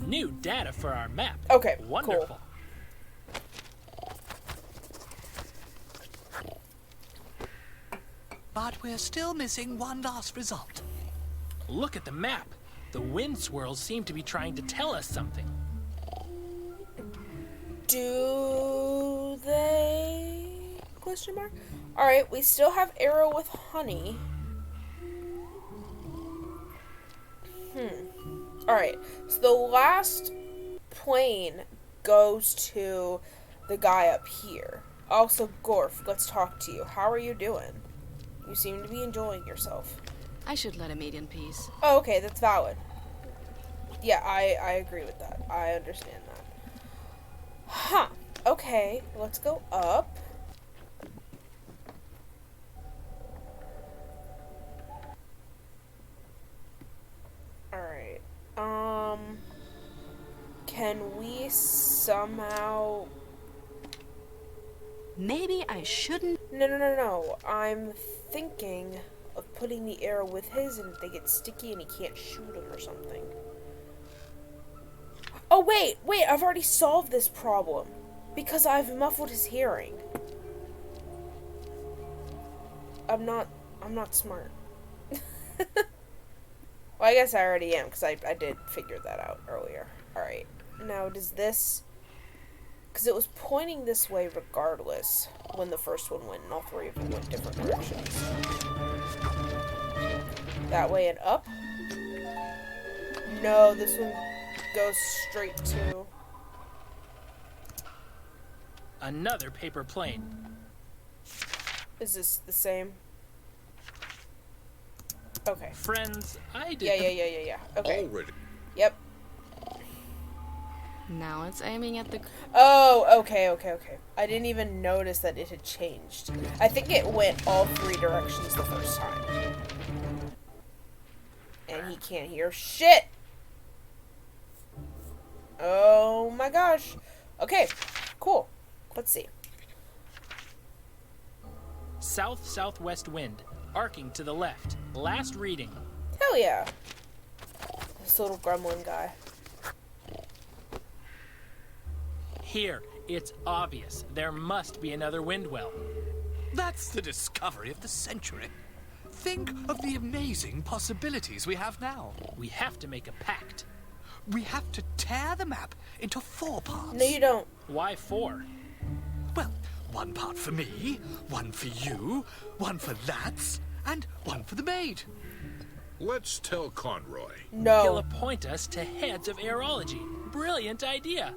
New data for our map. Okay, Wonderful. cool. But we're still missing one last result. Look at the map. The wind swirls seem to be trying to tell us something. Do they? Question mark. All right, we still have arrow with honey. All right. So the last plane goes to the guy up here. Also, Gorf, let's talk to you. How are you doing? You seem to be enjoying yourself. I should let him eat in peace. Oh, okay, that's valid. Yeah, I agree with that. I understand that. Huh. Okay, let's go up. Alright. Can we somehow... Maybe I shouldn't. No. I'm thinking of putting the arrow with his and they get sticky and he can't shoot him or something. Oh, wait, I've already solved this problem. Because I've muffled his hearing. I'm not smart. Well, I guess I already am, because I did figure that out earlier. Alright, now does this... Because it was pointing this way regardless when the first one went, and all three of them went different directions. That way and up? No, this one goes straight to... Another paper plane. Is this the same? Okay. Friends, I did. Yeah. Okay. Already. Yep. Now it's aiming at the... Oh, okay. I didn't even notice that it had changed. I think it went all three directions the first time. And he can't hear shit! Oh my gosh. Okay, cool. Let's see. South-southwest wind, arcing to the left. Last reading. Hell yeah. This little gremlin guy. Here, it's obvious. There must be another wind well. That's the discovery of the century. Think of the amazing possibilities we have now. We have to make a pact. We have to tear the map into 4 parts. No, you don't. Why 4? Well, 1 part for me, 1 for you, 1 for Lats, and 1 for the maid. Let's tell Conroy. He'll No. appoint us to heads of aerology. Brilliant idea.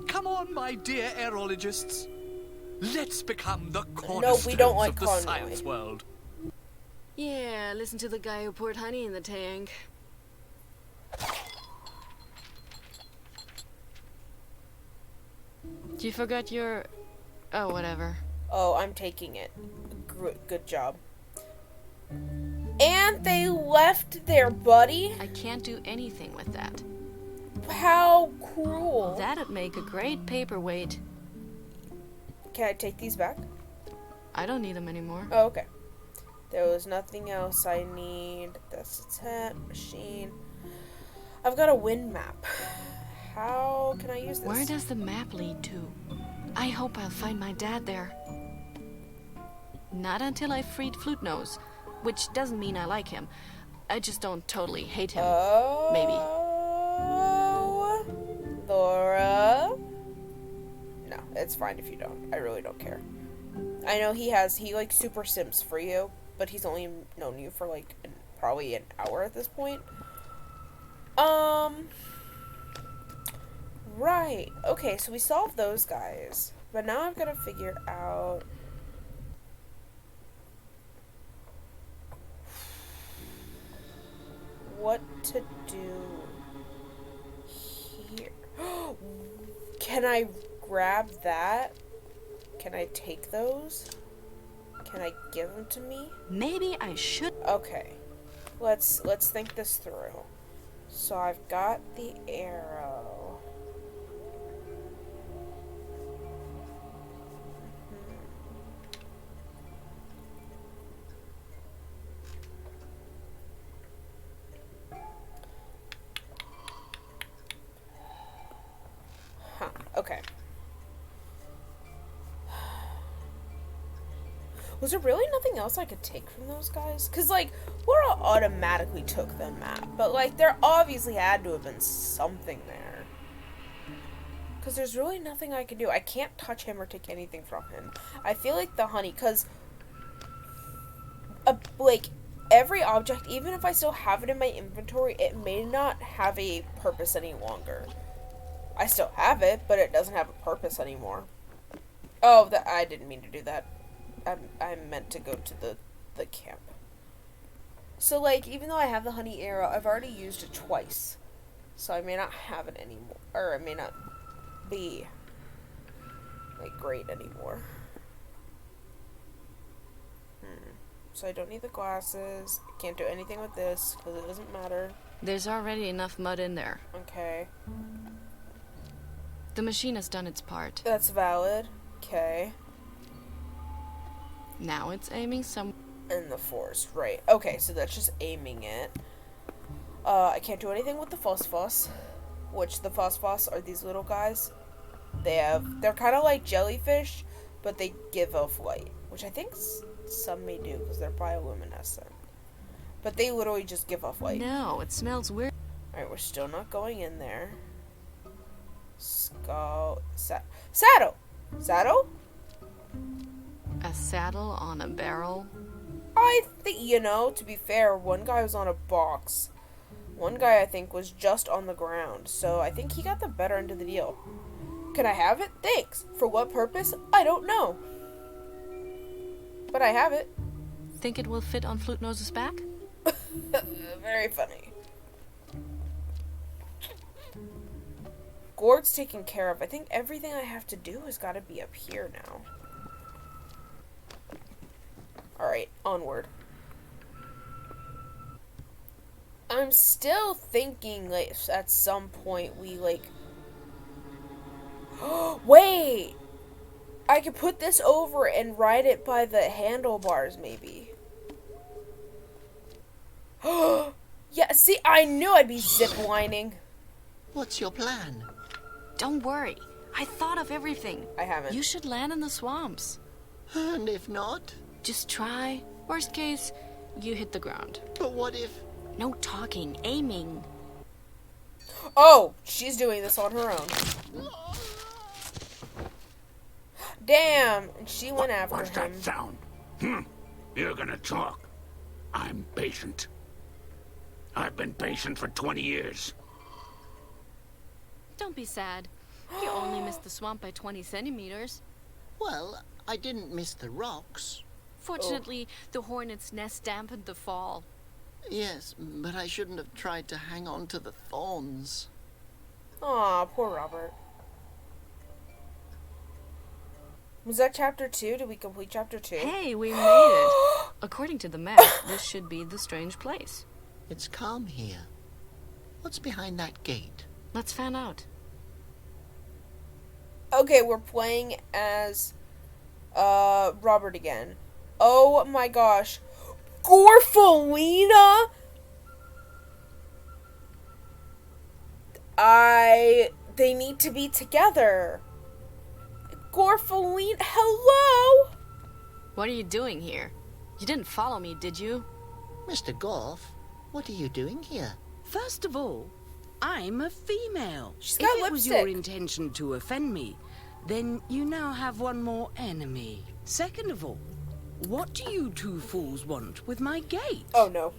Come on, my dear aerologists. Let's become the No, cornerstones we don't like of the Conroy. science world. Yeah, listen to the guy who poured honey in the tank. You forgot your... Oh, whatever. Oh, I'm taking it. Good job. And they left their buddy? I can't do anything with that. How cruel. That'd make a great paperweight. Can I take these back? I don't need them anymore. Oh, okay. There was nothing else I need. That's a tent, machine. I've got a wind map. How can I use this? Where does the map lead to? I hope I'll find my dad there. Not until I've freed Flute Nose, which doesn't mean I like him. I just don't totally hate him. Maybe. Laura? No, it's fine if you don't. I really don't care. I know he like super sims for you, but he's only known you for like probably an hour at this point. Right. Okay, so we solved those guys. But now I've got to figure out what to do here. Can I grab that? Can I take those? Can I give them to me? Maybe I should. Okay. Let's think this through. So I've got the arrow. Huh, okay. Was there really nothing else I could take from those guys? Because, like, Laura automatically took the map. But, like, there obviously had to have been something there. Because there's really nothing I can do. I can't touch him or take anything from him. I feel like the honey, because, like, every object, even if I still have it in my inventory, it may not have a purpose any longer. I still have it, but it doesn't have a purpose anymore. Oh, I didn't mean to do that. I meant to go to the camp. So, like, even though I have the honey arrow, I've already used it twice. So I may not have it anymore. Or it may not be, like, great anymore. So I don't need the glasses. I can't do anything with this, because it doesn't matter. There's already enough mud in there. Okay. The machine has done its part. That's valid. Okay. Now it's aiming some... In the forest, right. Okay, so that's just aiming it. I can't do anything with the phosphos, which the phosphos are these little guys. They're kind of like jellyfish, but they give off light, which I think some may do, because they're bioluminescent. But they literally just give off light. No, it smells weird. Alright, we're still not going in there. Saddle? Saddle? A saddle on a barrel? I think, to be fair, one guy was on a box. One guy, I think, was just on the ground. So I think he got the better end of the deal. Can I have it? Thanks. For what purpose? I don't know. But I have it. Think it will fit on Flute Nose's back? Very funny. Gord's taken care of. I think everything I have to do has got to be up here now. Alright, onward. I'm still thinking, like, at some point we, like, Wait! I could put this over and ride it by the handlebars, maybe. Yeah, see, I knew I'd be ziplining. What's your plan? Don't worry. I thought of everything. I haven't. You should land in the swamps. And if not? Just try. Worst case, you hit the ground. But what if... No talking, aiming. Oh, she's doing this on her own. Damn, and she went after What's him. that sound? You're gonna talk. I'm patient. I've been patient for 20 years. Don't be sad. You only missed the swamp by 20 centimeters. Well, I didn't miss the rocks. Fortunately, the hornet's nest dampened the fall. Yes, but I shouldn't have tried to hang on to the thorns. Aw, poor Robert. Was that chapter 2? Did we complete chapter 2? Hey, we made it. According to the map, this should be the strange place. It's calm here. What's behind that gate? Let's fan out. Okay, we're playing as Robert again. Oh my gosh. Gorfalina? They need to be together. Gorfalina, hello? What are you doing here? You didn't follow me, did you? Mr. Gorf, what are you doing here? First of all, I'm a female. She's got if it was your lipstick. intention to offend me, then you now have one more enemy. Second of all, what do you two fools want with my gate? Oh no.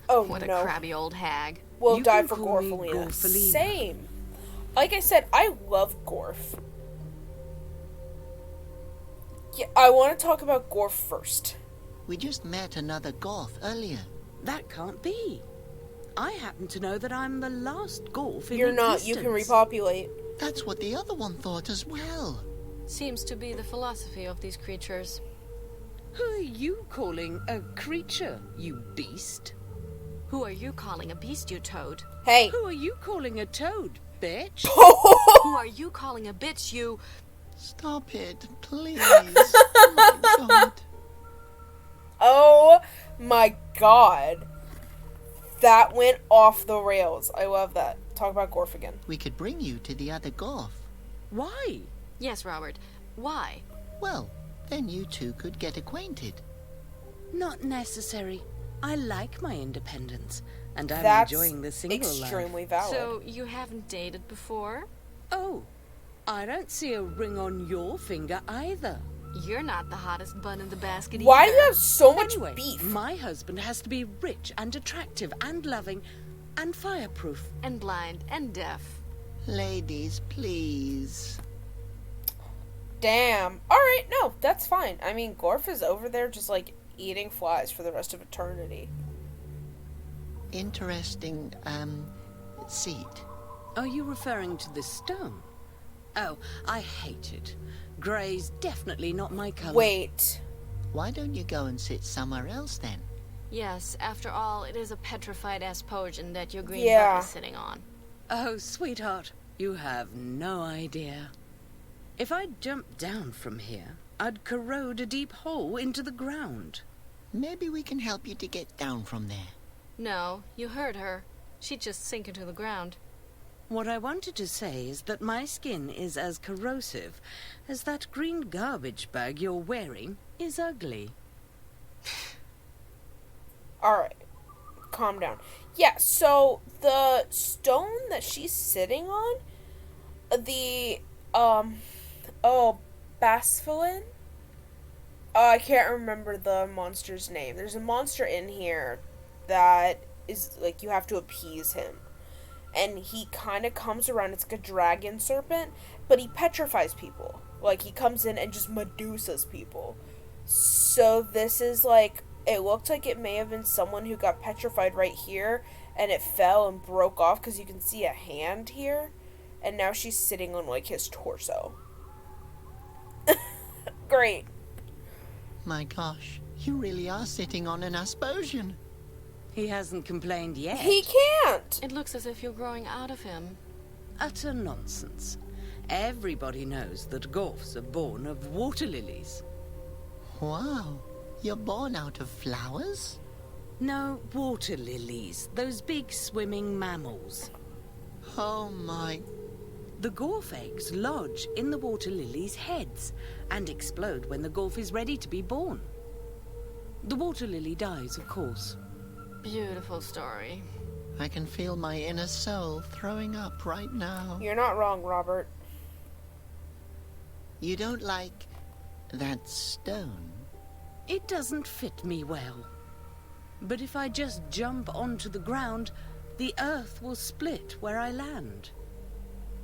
Oh What no. a crabby old hag. We'll You die can for call me Gorfalina. Gorfalina. Same. Like I said, I love Gorf. Yeah, I want to talk about Gorf first. We just met another Gorf earlier. That can't be. I happen to know that I'm the last Gorf in You're not. You can existence. repopulate. That's what the other one thought as well. Seems to be the philosophy of these creatures. Who are you calling a creature, you beast? Who are you calling a beast, you toad? Hey. Who are you calling a toad, bitch? Who are you calling a bitch, you... Stop it, please. Oh my God. Oh my god. That went off the rails. I love that. Talk about Gorf again. We could bring you to the other Gorf. Why? Yes, Robert. Why? Well, then you two could get acquainted. Not necessary. I like my independence, and I'm That's enjoying the single extremely life. valid. So, you haven't dated before? Oh, I don't see a ring on your finger either. You're not the hottest bun in the basket Why do either. you have so much Anyway, beef? my husband has to be rich and attractive and loving and fireproof. And blind and deaf. Ladies, please. Damn. Alright, no, that's fine. I mean, Gorf is over there just like eating flies for the rest of eternity. Interesting, seat. Are you referring to this stone? Oh, I hate it. Grey's definitely not my color. Wait. Why don't you go and sit somewhere else then? Yes, after all, it is a petrified-ass potion that your green Yeah. butt is sitting on. Oh, sweetheart, you have no idea. If I jumped down from here, I'd corrode a deep hole into the ground. Maybe we can help you to get down from there. No, you heard her. She'd just sink into the ground. What I wanted to say is that my skin is as corrosive as that green garbage bag you're wearing is ugly. Alright. Calm down. Yeah, so the stone that she's sitting on, Basphalin? I can't remember the monster's name. There's a monster in here that is, like, you have to appease him. And he kind of comes around, it's like a dragon serpent, but he petrifies people. Like, he comes in and just Medusas people. So this is like, it looked like it may have been someone who got petrified right here, and it fell and broke off, because you can see a hand here. And now she's sitting on, like, his torso. Great. My gosh, you really are sitting on an Asposian. He hasn't complained yet. He can't! It looks as if you're growing out of him. Utter nonsense. Everybody knows that Gorfs are born of water lilies. Wow, you're born out of flowers? No, water lilies. Those big swimming mammals. Oh my. The Gorf eggs lodge in the water lilies' heads and explode when the Gorf is ready to be born. The water lily dies, of course. Beautiful story. I can feel my inner soul throwing up right now. You're not wrong, Robert. You don't like that stone? It doesn't fit me well. But if I just jump onto the ground, the earth will split where I land.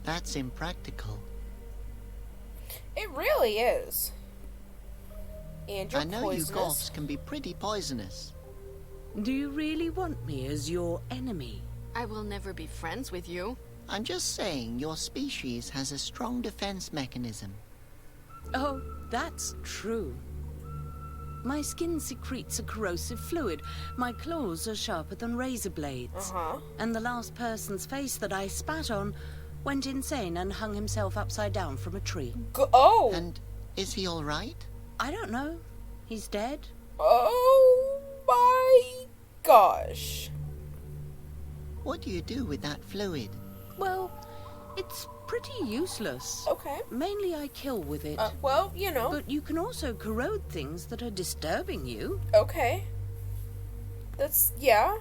That's impractical. It really is. And you're I know poisonous. you Gorfs can be pretty poisonous. Do you really want me as your enemy? I will never be friends with you. I'm just saying your species has a strong defense mechanism. Oh, that's true. My skin secretes a corrosive fluid. My claws are sharper than razor blades. And the last person's face that I spat on went insane and hung himself upside down from a tree. Oh! And is he all right? I don't know. He's dead. Oh my gosh. What do you do with that fluid? Well, it's pretty useless. Okay. Mainly I kill with it. Well, you know. But you can also corrode things that are disturbing you. Okay. Yeah.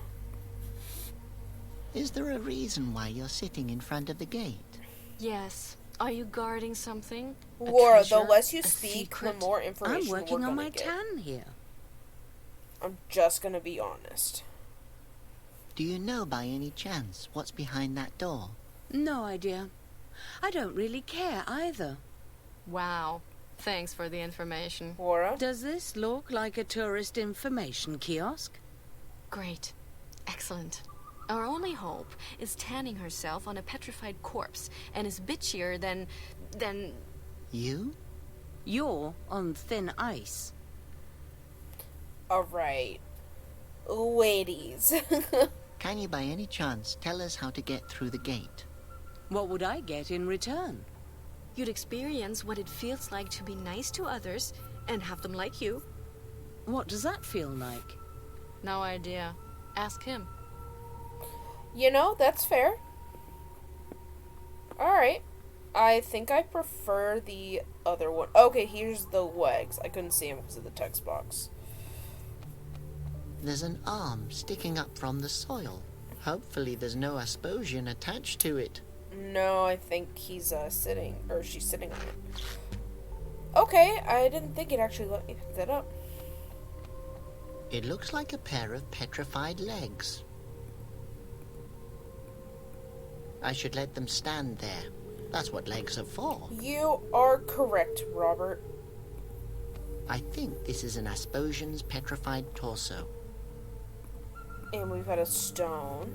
Is there a reason why you're sitting in front of the gate? Yes. Are you guarding something? Laura, the less you A speak, secret? the more information I'm working we're on gonna my get. tan here. I'm just gonna be honest. Do you know by any chance what's behind that door? No idea. I don't really care either. Wow. Thanks for the information. Laura? Does this look like a tourist information kiosk? Great. Excellent. Our only hope is tanning herself on a petrified corpse and is bitchier than... You? You're on thin ice. Alright. Ladies. Can you by any chance tell us how to get through the gate? What would I get in return? You'd experience what it feels like to be nice to others and have them like you. What does that feel like? No idea. Ask him. You know, that's fair. Alright. I think I prefer the other one. Okay, here's the legs. I couldn't see them because of the text box. There's an arm sticking up from the soil. Hopefully there's no asposian attached to it. No, I think he's sitting, or she's sitting on it. Okay, I didn't think it actually let me pick that up. It looks like a pair of petrified legs. I should let them stand there. That's what legs are for. You are correct, Robert. I think this is an asposian's petrified torso. And we've got a stone.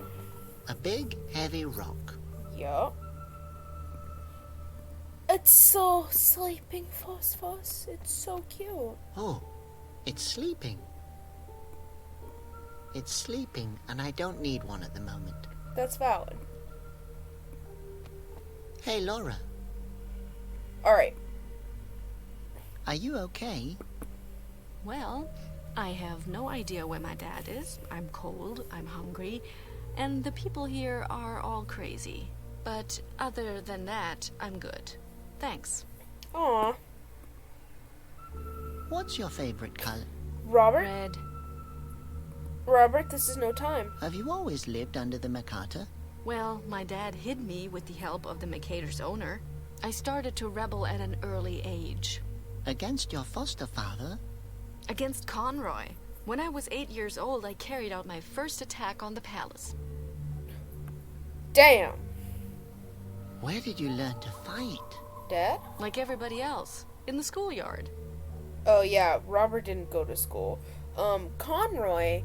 A big, heavy rock. Yup. It's so sleeping, Phosphos. It's so cute. Oh, it's sleeping. It's sleeping, and I don't need one at the moment. That's valid. Hey, Laura. Alright. Are you okay? Well, I have no idea where my dad is. I'm cold, I'm hungry, and the people here are all crazy. But other than that, I'm good. Thanks. Aw. What's your favorite color? Robert? Red. Robert, this is no time. Have you always lived under the Makata? Well, my dad hid me with the help of the Mercator's owner. I started to rebel at an early age. Against your foster father? Against Conroy. When I was 8 years old, I carried out my first attack on the palace. Damn. Where did you learn to fight? Dad? Like everybody else, in the schoolyard. Oh yeah, Robert didn't go to school. Conroy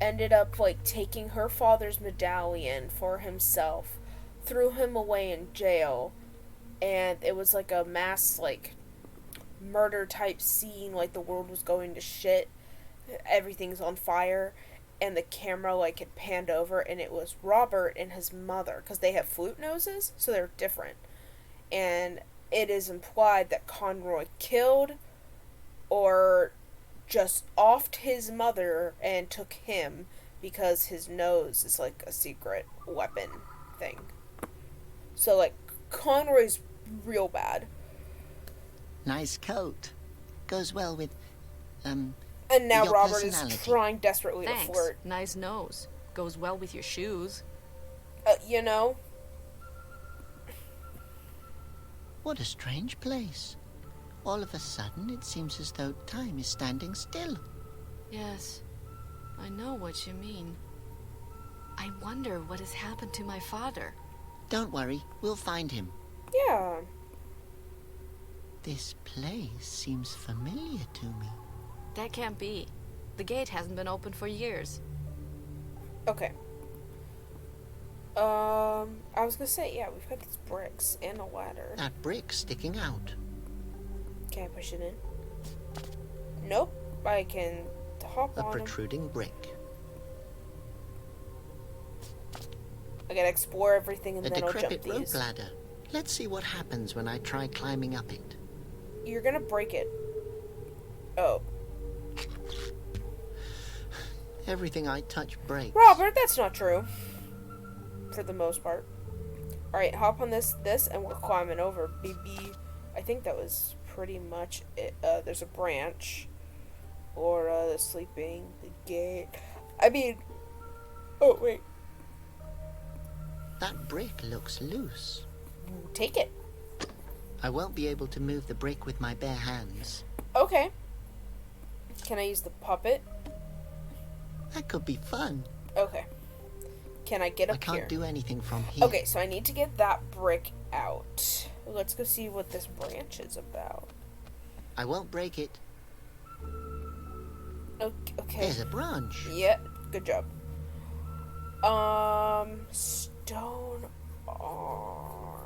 ended up, like, taking her father's medallion for himself, threw him away in jail, and it was like a mass, like, murder type scene, like the world was going to shit, everything's on fire, and the camera, like, had panned over, and it was Robert and his mother, because they have flute noses, so they're different. and it is implied that Conroy killed or just offed his mother and took him because his nose is like a secret weapon thing. So, like, Conroy's real bad. Nice coat. Goes well with, And now your Robert is personality. trying desperately Thanks. to flirt. Nice nose. Goes well with your shoes. You know? What a strange place. All of a sudden, it seems as though time is standing still. Yes, I know what you mean. I wonder what has happened to my father. Don't worry, we'll find him. Yeah. This place seems familiar to me. That can't be. The gate hasn't been open for years. Okay. I was gonna say, yeah, we've got these bricks and a ladder. That brick sticking out. Can I push it in? Nope. I can hop A on him. protruding brick. I gotta explore everything and A then I'll jump decrepit rope these. ladder. Let's see what happens when I try climbing up it. You're gonna break it. Oh. Everything I touch breaks. Robert, that's not true. For the most part. Alright, hop on this, and we're climbing over. BB. I think that was pretty much it. There's a branch. Laura, the sleeping, the gate. I mean... Oh, wait. That brick looks loose. Take it. I won't be able to move the brick with my bare hands. Okay. Can I use the puppet? That could be fun. Okay. Can I get up I can't here? do anything from here. Okay, so I need to get that brick out. Let's go see what this branch is about. I won't break it. Okay. There's a branch. Yeah, good job. Stone arm.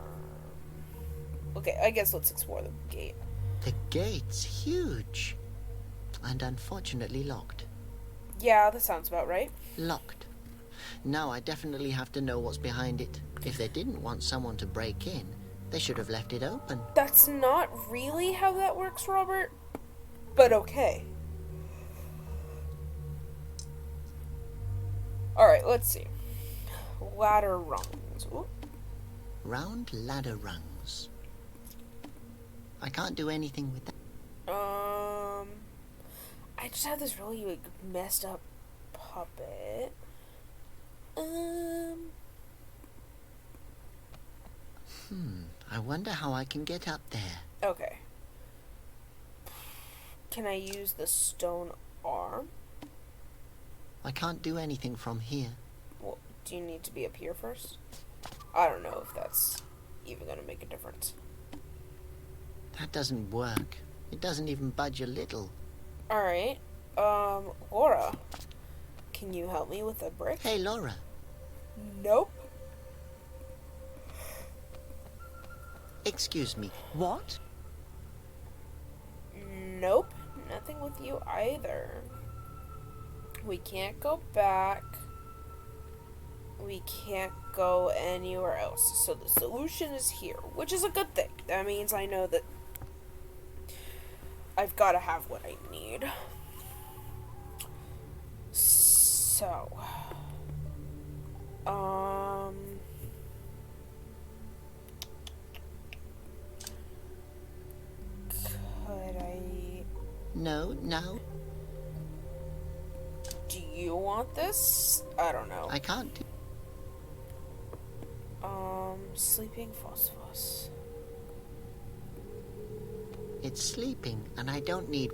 Okay, I guess let's explore the gate. The gate's huge. And unfortunately locked. Yeah, that sounds about right. Locked. Now I definitely have to know what's behind it. If they didn't want someone to break in, they should have left it open. That's not really how that works, Robert. But okay. Alright, let's see. Ladder rungs. Ooh. Round ladder rungs. I can't do anything with that. I just have this really like, messed up puppet. I wonder how I can get up there. Okay. Can I use the stone arm? I can't do anything from here. Well, do you need to be up here first? I don't know if that's even gonna make a difference. That doesn't work. It doesn't even budge a little. Alright. Laura. Can you help me with a brick? Hey, Laura. Nope. Excuse me. What? Nope. Nothing with you either. We can't go back. We can't go anywhere else. So the solution is here, which is a good thing. That means I know that I've got to have what I need. So, could I? No. Do you want this? I don't know. I can't do... Sleeping phosphorus. It's sleeping, and I don't need...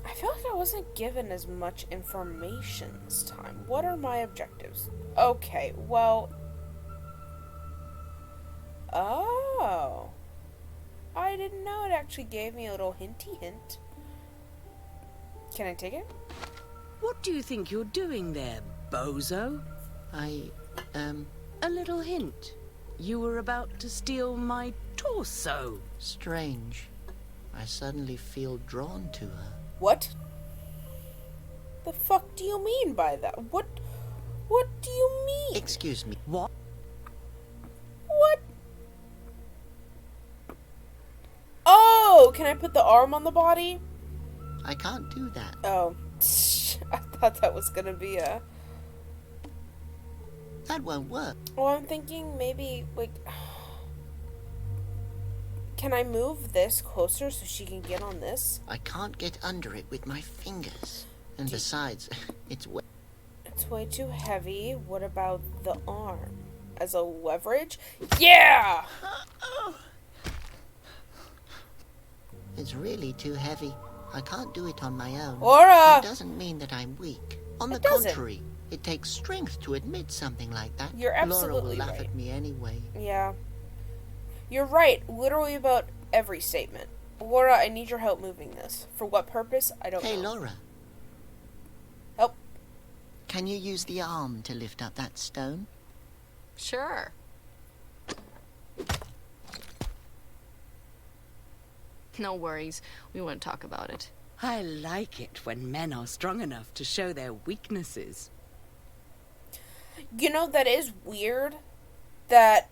I feel like I wasn't given as much information this time. What are my objectives? Okay, well... Oh. I didn't know it actually gave me a little hinty hint. Can I take it? What do you think you're doing there, bozo? A little hint. You were about to steal my torso. Strange. I suddenly feel drawn to her. What? The fuck do you mean by that? What What do you mean? Excuse me. What? What? Oh, can I put the arm on the body? I can't do that. Oh, I thought that was gonna be a... That won't work. Well, I'm thinking maybe, like... Can I move this closer so she can get on this? I can't get under it with my fingers. And besides, it's way... It's way too heavy. What about the arm? As a leverage? Yeah! It's really too heavy. I can't do it on my own. Laura! That doesn't mean that I'm weak. On the It doesn't. contrary, it takes strength to admit something like that. You're Laura absolutely will laugh right. at me anyway. Yeah. You're right, literally about every statement. Laura, I need your help moving this. For what purpose? I don't Hey, know. Laura. Help. Can you use the arm to lift up that stone? Sure. No worries. We won't talk about it. I like it when men are strong enough to show their weaknesses. You know, that is weird that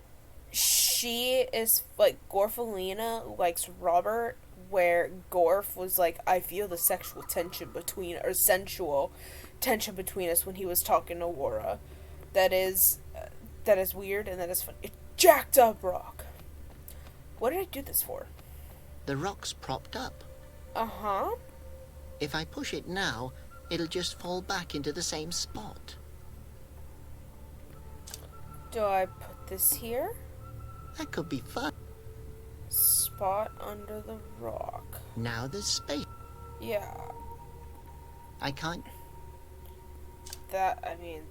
she is, like, Gorfalina likes Robert, where Gorf was like, I feel the sexual tension between, or sensual tension between us when he was talking to Laura. That is weird, and that is fun. It jacked up rock. What did I do this for? The rock's propped up. Uh-huh. If I push it now, it'll just fall back into the same spot. Do I put this here? That could be fun. Spot under the rock. Now there's space. Yeah. I can't... That, I mean...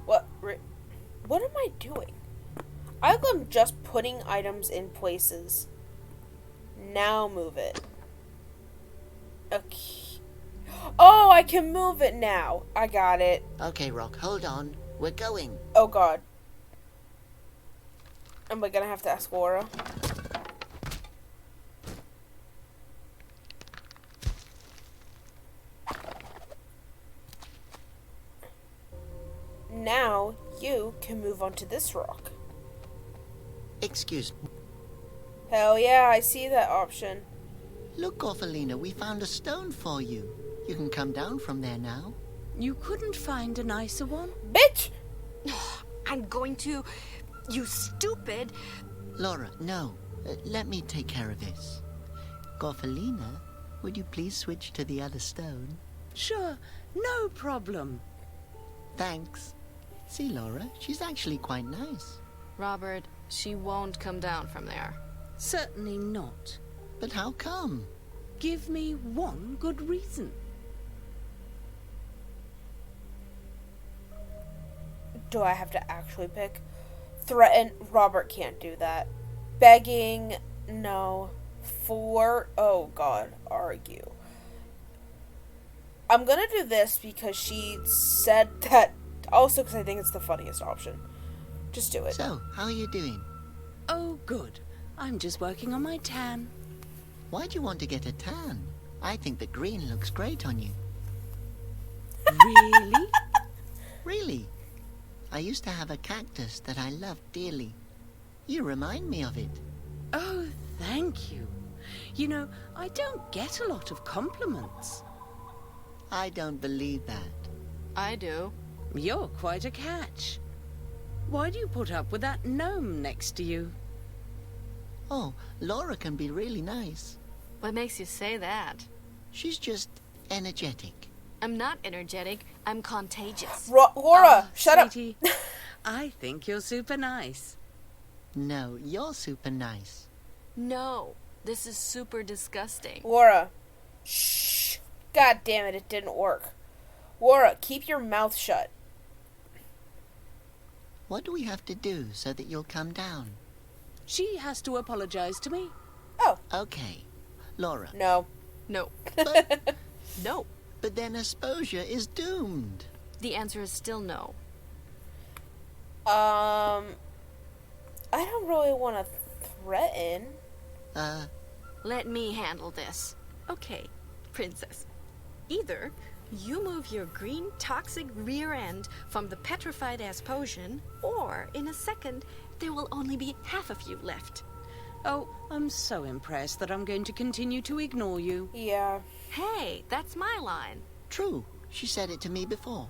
What am I doing? I'm just putting items in places. Now move it. Okay. Oh, I can move it now. I got it. Okay, Rock, hold on. We're going. Oh, God. Am I gonna have to ask Laura? Now, you can move onto this rock. Excuse me. Hell yeah, I see that option. Look, Orphalina, we found a stone for you. You can come down from there now. You couldn't find a nicer one? Bitch! I'm going to... You stupid... Laura, no. Let me take care of this. Gorfalina, would you please switch to the other stone? Sure, no problem. Thanks. See, Laura, she's actually quite nice. Robert, she won't come down from there. Certainly not. But how come? Give me one good reason. Do I have to actually pick? Threaten? Robert can't do that. Begging? No. Oh God, argue. I'm gonna do this because she said that. Also, because I think it's the funniest option. Just do it. So, how are you doing? Oh, good. I'm just working on my tan. Why'd you want to get a tan? I think the green looks great on you. Really? Really? I used to have a cactus that I loved dearly. You remind me of it. Oh, thank you. You know, I don't get a lot of compliments. I don't believe that. I do. You're quite a catch. Why do you put up with that gnome next to you? Oh, Laura can be really nice. What makes you say that? She's just energetic. I'm not energetic. I'm contagious. Laura, shut sweetie, up. I think you're super nice. No, you're super nice. No, this is super disgusting. Laura. Shh. God damn it, it didn't work. Laura, keep your mouth shut. What do we have to do so that you'll come down? She has to apologize to me. Oh. Okay. Laura. No. No. But, No. but then Asposia is doomed. The answer is still no. I don't really want to threaten. Let me handle this. Okay, princess. Either you move your green toxic rear end from the petrified Asposian, or in a second, there will only be half of you left. Oh, I'm so impressed that I'm going to continue to ignore you. Yeah. Hey, that's my line. True. She said it to me before.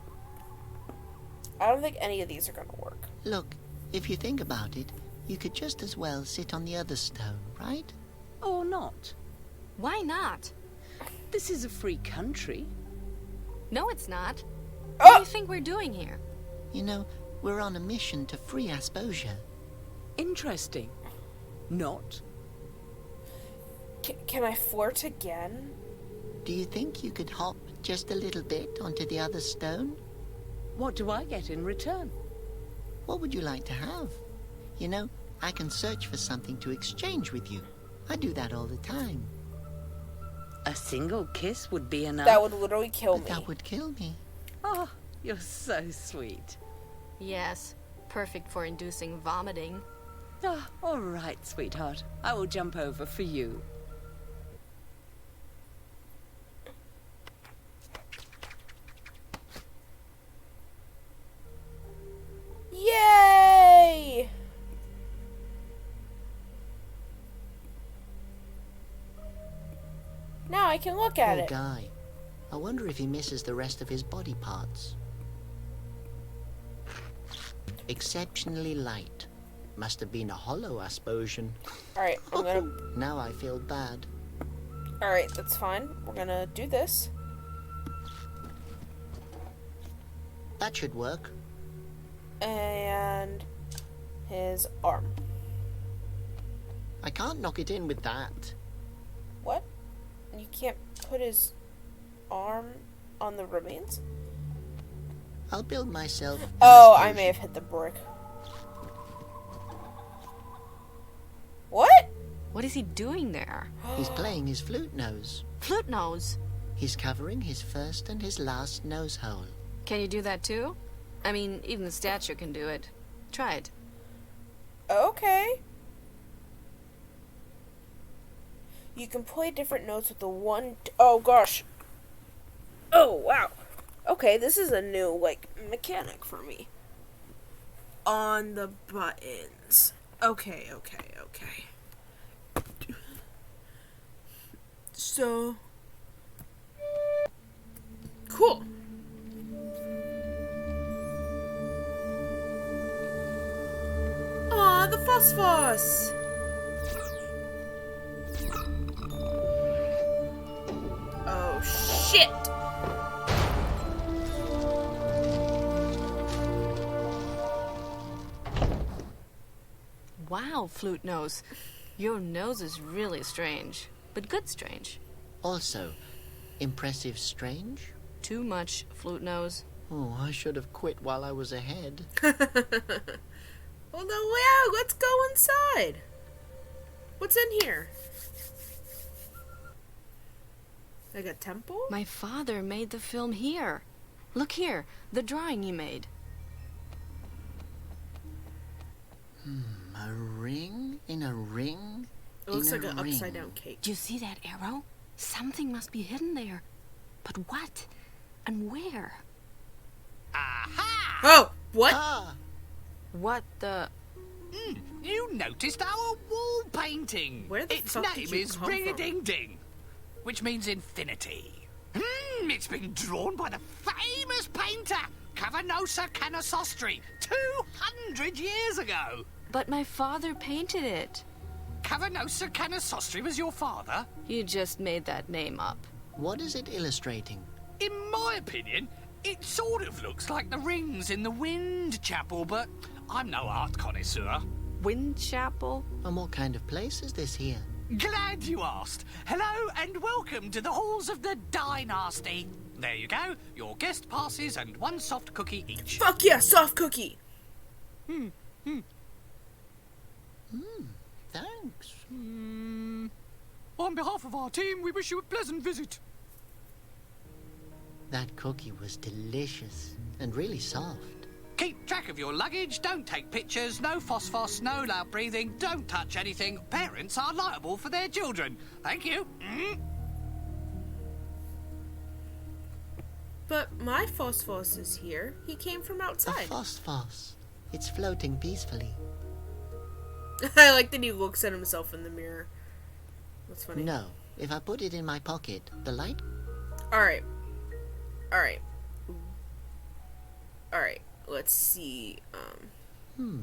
I don't think any of these are gonna work. Look, if you think about it, you could just as well sit on the other stone, right? Or not. Why not? This is a free country. No, it's not. Oh! What do you think we're doing here? You know, we're on a mission to free Asposia. Interesting. Not. Can I flirt again? Do you think you could hop just a little bit onto the other stone? What do I get in return? What would you like to have? You know, I can search for something to exchange with you. I do that all the time. A single kiss would be enough. That would literally kill But me. that would kill me. Oh, you're so sweet. Yes, perfect for inducing vomiting. Ah, all right, sweetheart. I will jump over for you. Yay! Now I can look at Poor it. guy. I wonder if he misses the rest of his body parts. Exceptionally light. Must have been a hollow Asposian. Alright, I'm gonna... Now I feel bad. Alright, that's fine. We're gonna do this. That should work. And... his arm. I can't knock it in with that. What? You can't put his arm on the remains? I'll build myself an Oh, I Asposian. may have hit the brick. What? What is he doing there? He's playing his flute nose. Flute nose. He's covering his first and his last nose hole. Can you do that too? I mean, even the statue can do it. Try it. Okay. You can play different notes with the one... Oh, gosh. Oh, wow. Okay, this is a new, like, mechanic for me. On the buttons. Okay. So... Cool. Aw, the phosphorus! Oh, shit! Wow, Flute Nose. Your nose is really strange, but good strange. Also, impressive strange? Too much, Flute Nose. Oh, I should have quit while I was ahead. Well, no, wow, let's go inside. What's in here? Like a temple? My father made the film here. Look here, the drawing he made. A ring in a ring? It looks in like a an ring. upside down cake. Do you see that arrow? Something must be hidden there. But what? And where? Aha! Oh, what? Ah! What the... You noticed our wall painting. Where the its fuck did name you is come Ring-a-Ding-Ding, which means infinity. It's been drawn by the famous painter Cavanosa Canosostri 200 years ago. But my father painted it. Cavanosa Canosostri was your father? You just made that name up. What is it illustrating? In my opinion, it sort of looks like the rings in the Wind Chapel, but I'm no art connoisseur. Wind Chapel? And what kind of place is this here? Glad you asked. Hello and welcome to the halls of the Dynasty. There you go, your guest passes and one soft cookie each. Fuck yeah, soft cookie! Thanks. On behalf of our team, we wish you a pleasant visit. That cookie was delicious and really soft. Keep track of your luggage, don't take pictures, no phosphorus, no loud breathing, don't touch anything. Parents are liable for their children. Thank you. But my phosphorus is here. He came from A outside. phosphos. It's floating peacefully. I like that he looks at himself in the mirror. That's funny. No, if I put it in my pocket, the light... Alright. Alright. Alright. Let's see.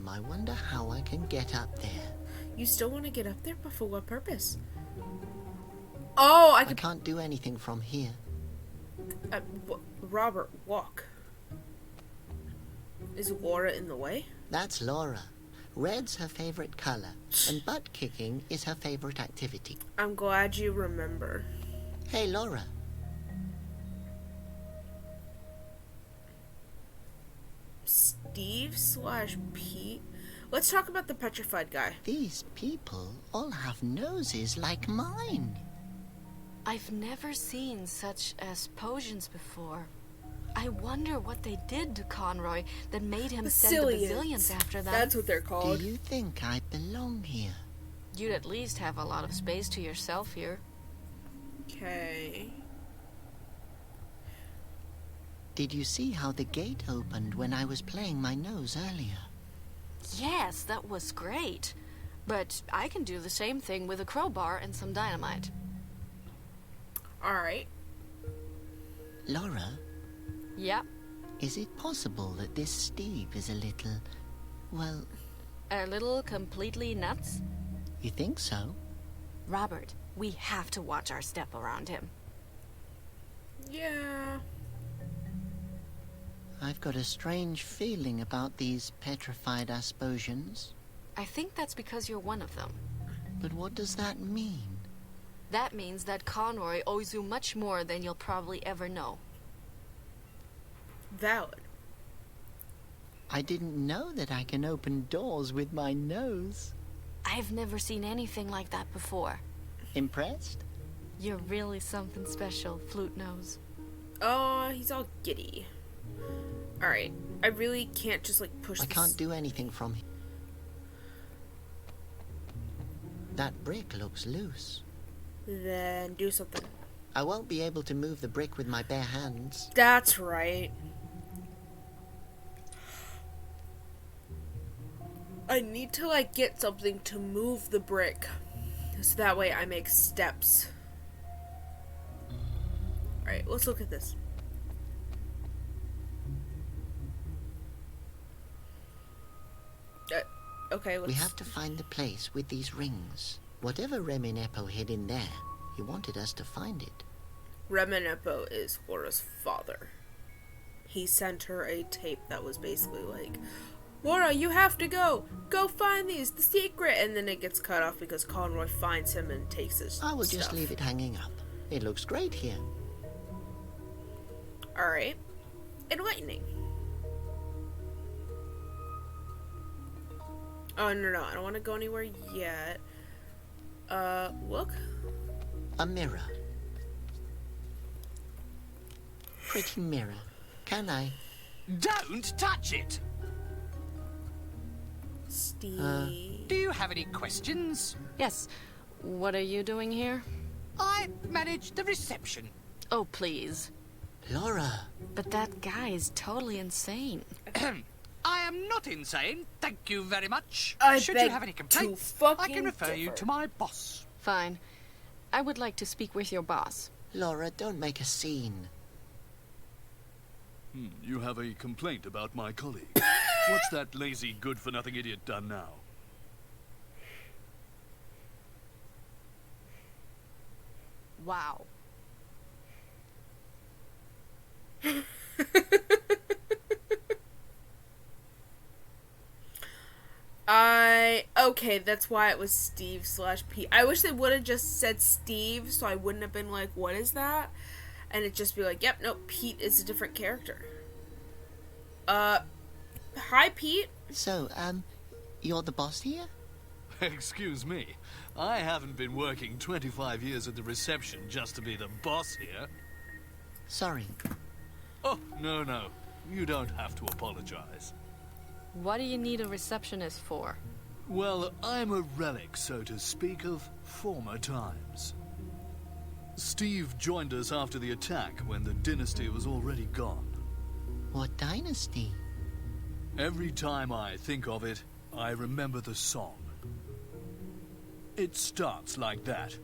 I wonder how I can get up there. You still want to get up there, but for what purpose? Oh, I can't do anything from here. Robert, walk. Is Laura in the way? That's Laura. Red's her favorite color, and butt kicking is her favorite activity. I'm glad you remember. Hey, Laura. Steve/Pete? Let's talk about the petrified guy. These people all have noses like mine. I've never seen such as potions before. I wonder what they did to Conroy that made him send the Bazillions after them. That's what they're called. Do you think I belong here? You'd at least have a lot of space to yourself here. Okay. Did you see how the gate opened when I was playing my nose earlier? Yes, that was great. But I can do the same thing with a crowbar and some dynamite. Alright. Laura? Yep. Is it possible that this Steve is a little, well... A little completely nuts? You think so? Robert, we have to watch our step around him. Yeah. I've got a strange feeling about these petrified Asposians. I think that's because you're one of them. But what does that mean? That means that Conroy owes you much more than you'll probably ever know. Valid. I didn't know that I can open doors with my nose. I've never seen anything like that before. Impressed? You're really something special, Flute Nose. Oh, he's all giddy. Alright, I really can't just, like, push I this. can't do anything from here. That brick looks loose. Then do something. I won't be able to move the brick with my bare hands. That's right. I need to, like, get something to move the brick. So that way I make steps. Alright, let's look at this. Okay, let's... We have to find the place with these rings. Whatever Reminepo hid in there, he wanted us to find it. Reminepo is Laura's father. He sent her a tape that was basically like, Laura, you have to go! Go find these! The secret! And then it gets cut off because Conroy finds him and takes his I will stuff. just leave it hanging up. It looks great here. Alright. Enlightening. Oh, no, I don't want to go anywhere yet. Look. A mirror. Pretty mirror. Can I? Don't touch it! Steve. Do you have any questions? Yes. What are you doing here? I manage the reception. Oh, please. Laura. But that guy is totally insane. I am not insane, thank you very much. I Should beg you have any to complaints, fucking I can refer you differ. to my boss. Fine. I would like to speak with your boss. Laura, don't make a scene. You have a complaint about my colleague. What's that lazy, good-for-nothing idiot done now? Wow. Okay, that's why it was Steve/Pete. I wish they would have just said Steve, so I wouldn't have been like, what is that? And it'd just be like, yep, no, Pete is a different character. Hi, Pete. So, you're the boss here? Excuse me. I haven't been working 25 years at the reception just to be the boss here. Sorry. Oh, no. You don't have to apologize. What do you need a receptionist for? Well, I'm a relic, so to speak, of former times. Steve joined us after the attack when the dynasty was already gone. What dynasty? Every time I think of it, I remember the song. It starts like that.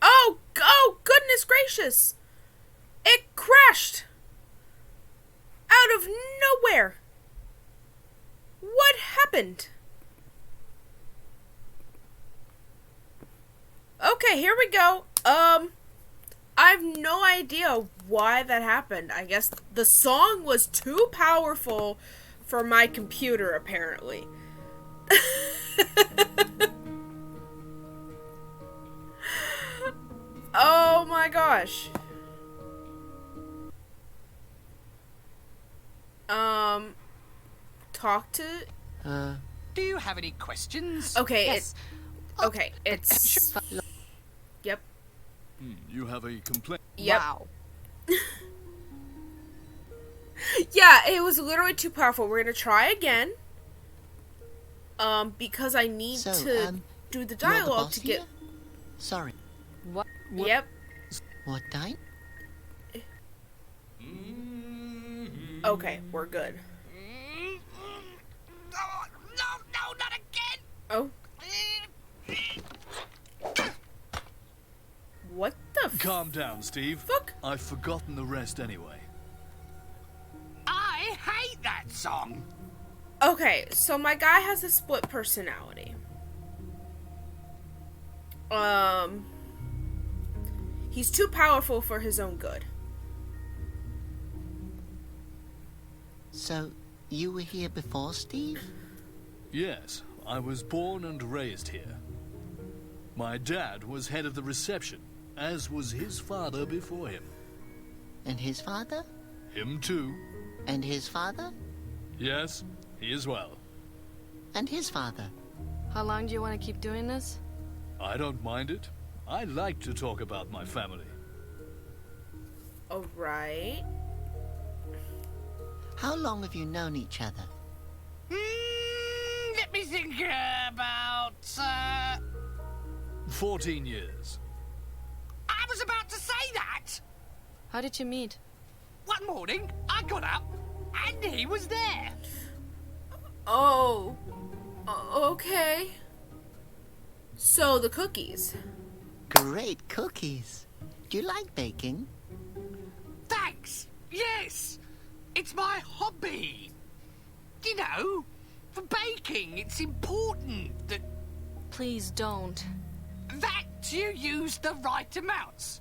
Oh, goodness gracious! It crashed! Out of nowhere! What happened? Okay, here we go. I have no idea why that happened. I guess the song was too powerful for my computer, apparently. Oh my gosh. Talk to... Do you have any questions? Okay, Yes. it's... Yep. You have a complaint? Yep. Wow. Yeah, it was literally too powerful. We're gonna try again. Because I need So, to do the You're the dialogue boss to get... here? Sorry. What? Yep. What dynasty? Okay, we're good. No, not again! Oh. What the Calm down, Steve. fuck? I've forgotten the rest anyway. I hate that song! Okay, so my guy has a split personality. He's too powerful for his own good. So, you were here before, Steve? Yes, I was born and raised here. My dad was head of the reception, as was his father before him. And his father? Him too. And his father? Yes, he as well. And his father? How long do you want to keep doing this? I don't mind it. I like to talk about my family. Alright. How long have you known each other? Let me think about... 14 years. I was about to say that! How did you meet? One morning, I got up, and he was there. Oh. Okay. So, the cookies. Great cookies. Do you like baking? Thanks. Yes. It's my hobby. You know, for baking, it's important that Please don't. you use the right amounts.